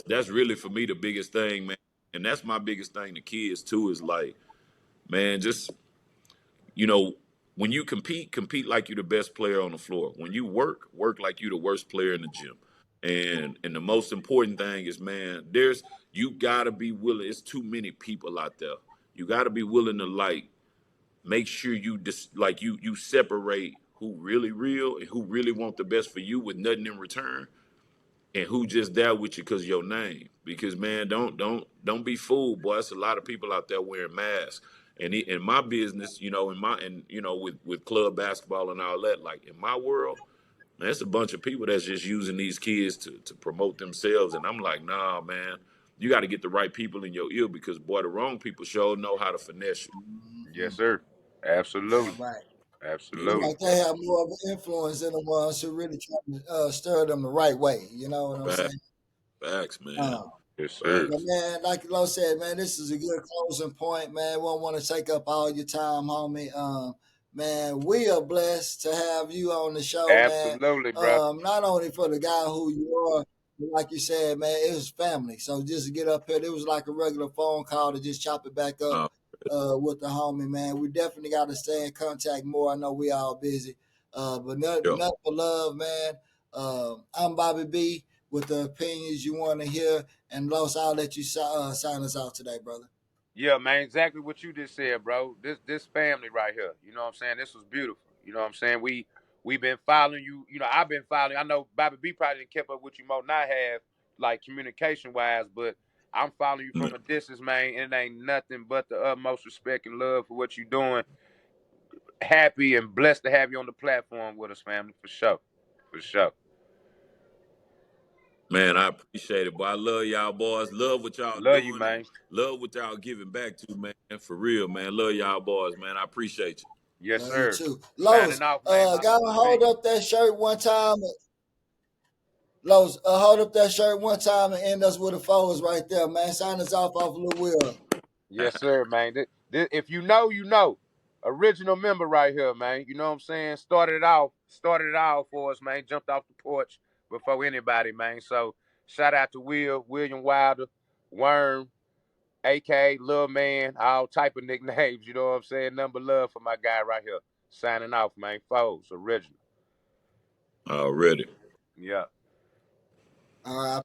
That's really for me the biggest thing, man. And that's my biggest thing to kids too. Is like, man, just you know, when you compete like you're the best player on the floor. When you work like you're the worst player in the gym. And the most important thing is, man, you gotta be willing. It's too many people out there. You gotta be willing to like make sure you just like you separate who really real and who really want the best for you with nothing in return, and who just there with you because your name. Because man, don't be fooled, boy. It's a lot of people out there wearing masks. And in my business, with club basketball and all that, like in my world, man, it's a bunch of people that's just using these kids to promote themselves. And I'm like, nah, man, you got to get the right people in your ear because boy, the wrong people sure know how to finesse you. Yes, Mhm. sir. All Absolutely. right. You Seem know, Absolutely. like they have more of an influence than the ones who really trying to stir them the right way. You know what I'm facts, saying? facts, man, Uh, Yes, sir. but facts. man, like Lo said, man, this is a good closing point, man. We don't want to take up all your time, homie. Man, we are blessed to have you on the show, man. Absolutely, bro. Not only for the guy who you are, but like you said, man, it was family. So just to get up here, it was like a regular phone call to just chop it back up Uh, with the homie, man. We definitely got to stay in contact more. I know we all busy, but yeah. nothing but love, man. I'm Bobby B with the opinions you want to hear. And Los, I'll let you sign us out today, brother. Yeah, man, exactly what you just said, bro. This family right here. You know what I'm saying? This was beautiful. You know what I'm saying? We've been following you. You know, I've been following. I know Bobby B probably didn't kept up with you more than I have, like communication wise, but I'm following you Man, from a distance, man, and it ain't nothing but the utmost respect and love for what you're doing. Happy and blessed to have you on the platform with us, family, for sure. For sure. man, I appreciate it, boy. I love y'all boys. Love what y'all Love you, doing and man. love what y'all giving back to, man. For real, man. Love y'all boys, man. I appreciate you. Yes, Love you sure. too. Los, Signing off, man. My gotta hold opinion. up that shirt one time. Los, hold up that shirt one time and end us with a forwards right there, man. Sign us off Lil Will. Yes, sir, man. If you know, you know. Original member right here, man. You know what I'm saying? Started it out for us, man. Jumped off the porch before anybody, man. So shout out to William Wilder, Worm, AK, Lil Man, all type of nicknames. You know what I'm saying? Number love for my guy right here. Signing off, man. Foes, original. Already. Yeah. All right.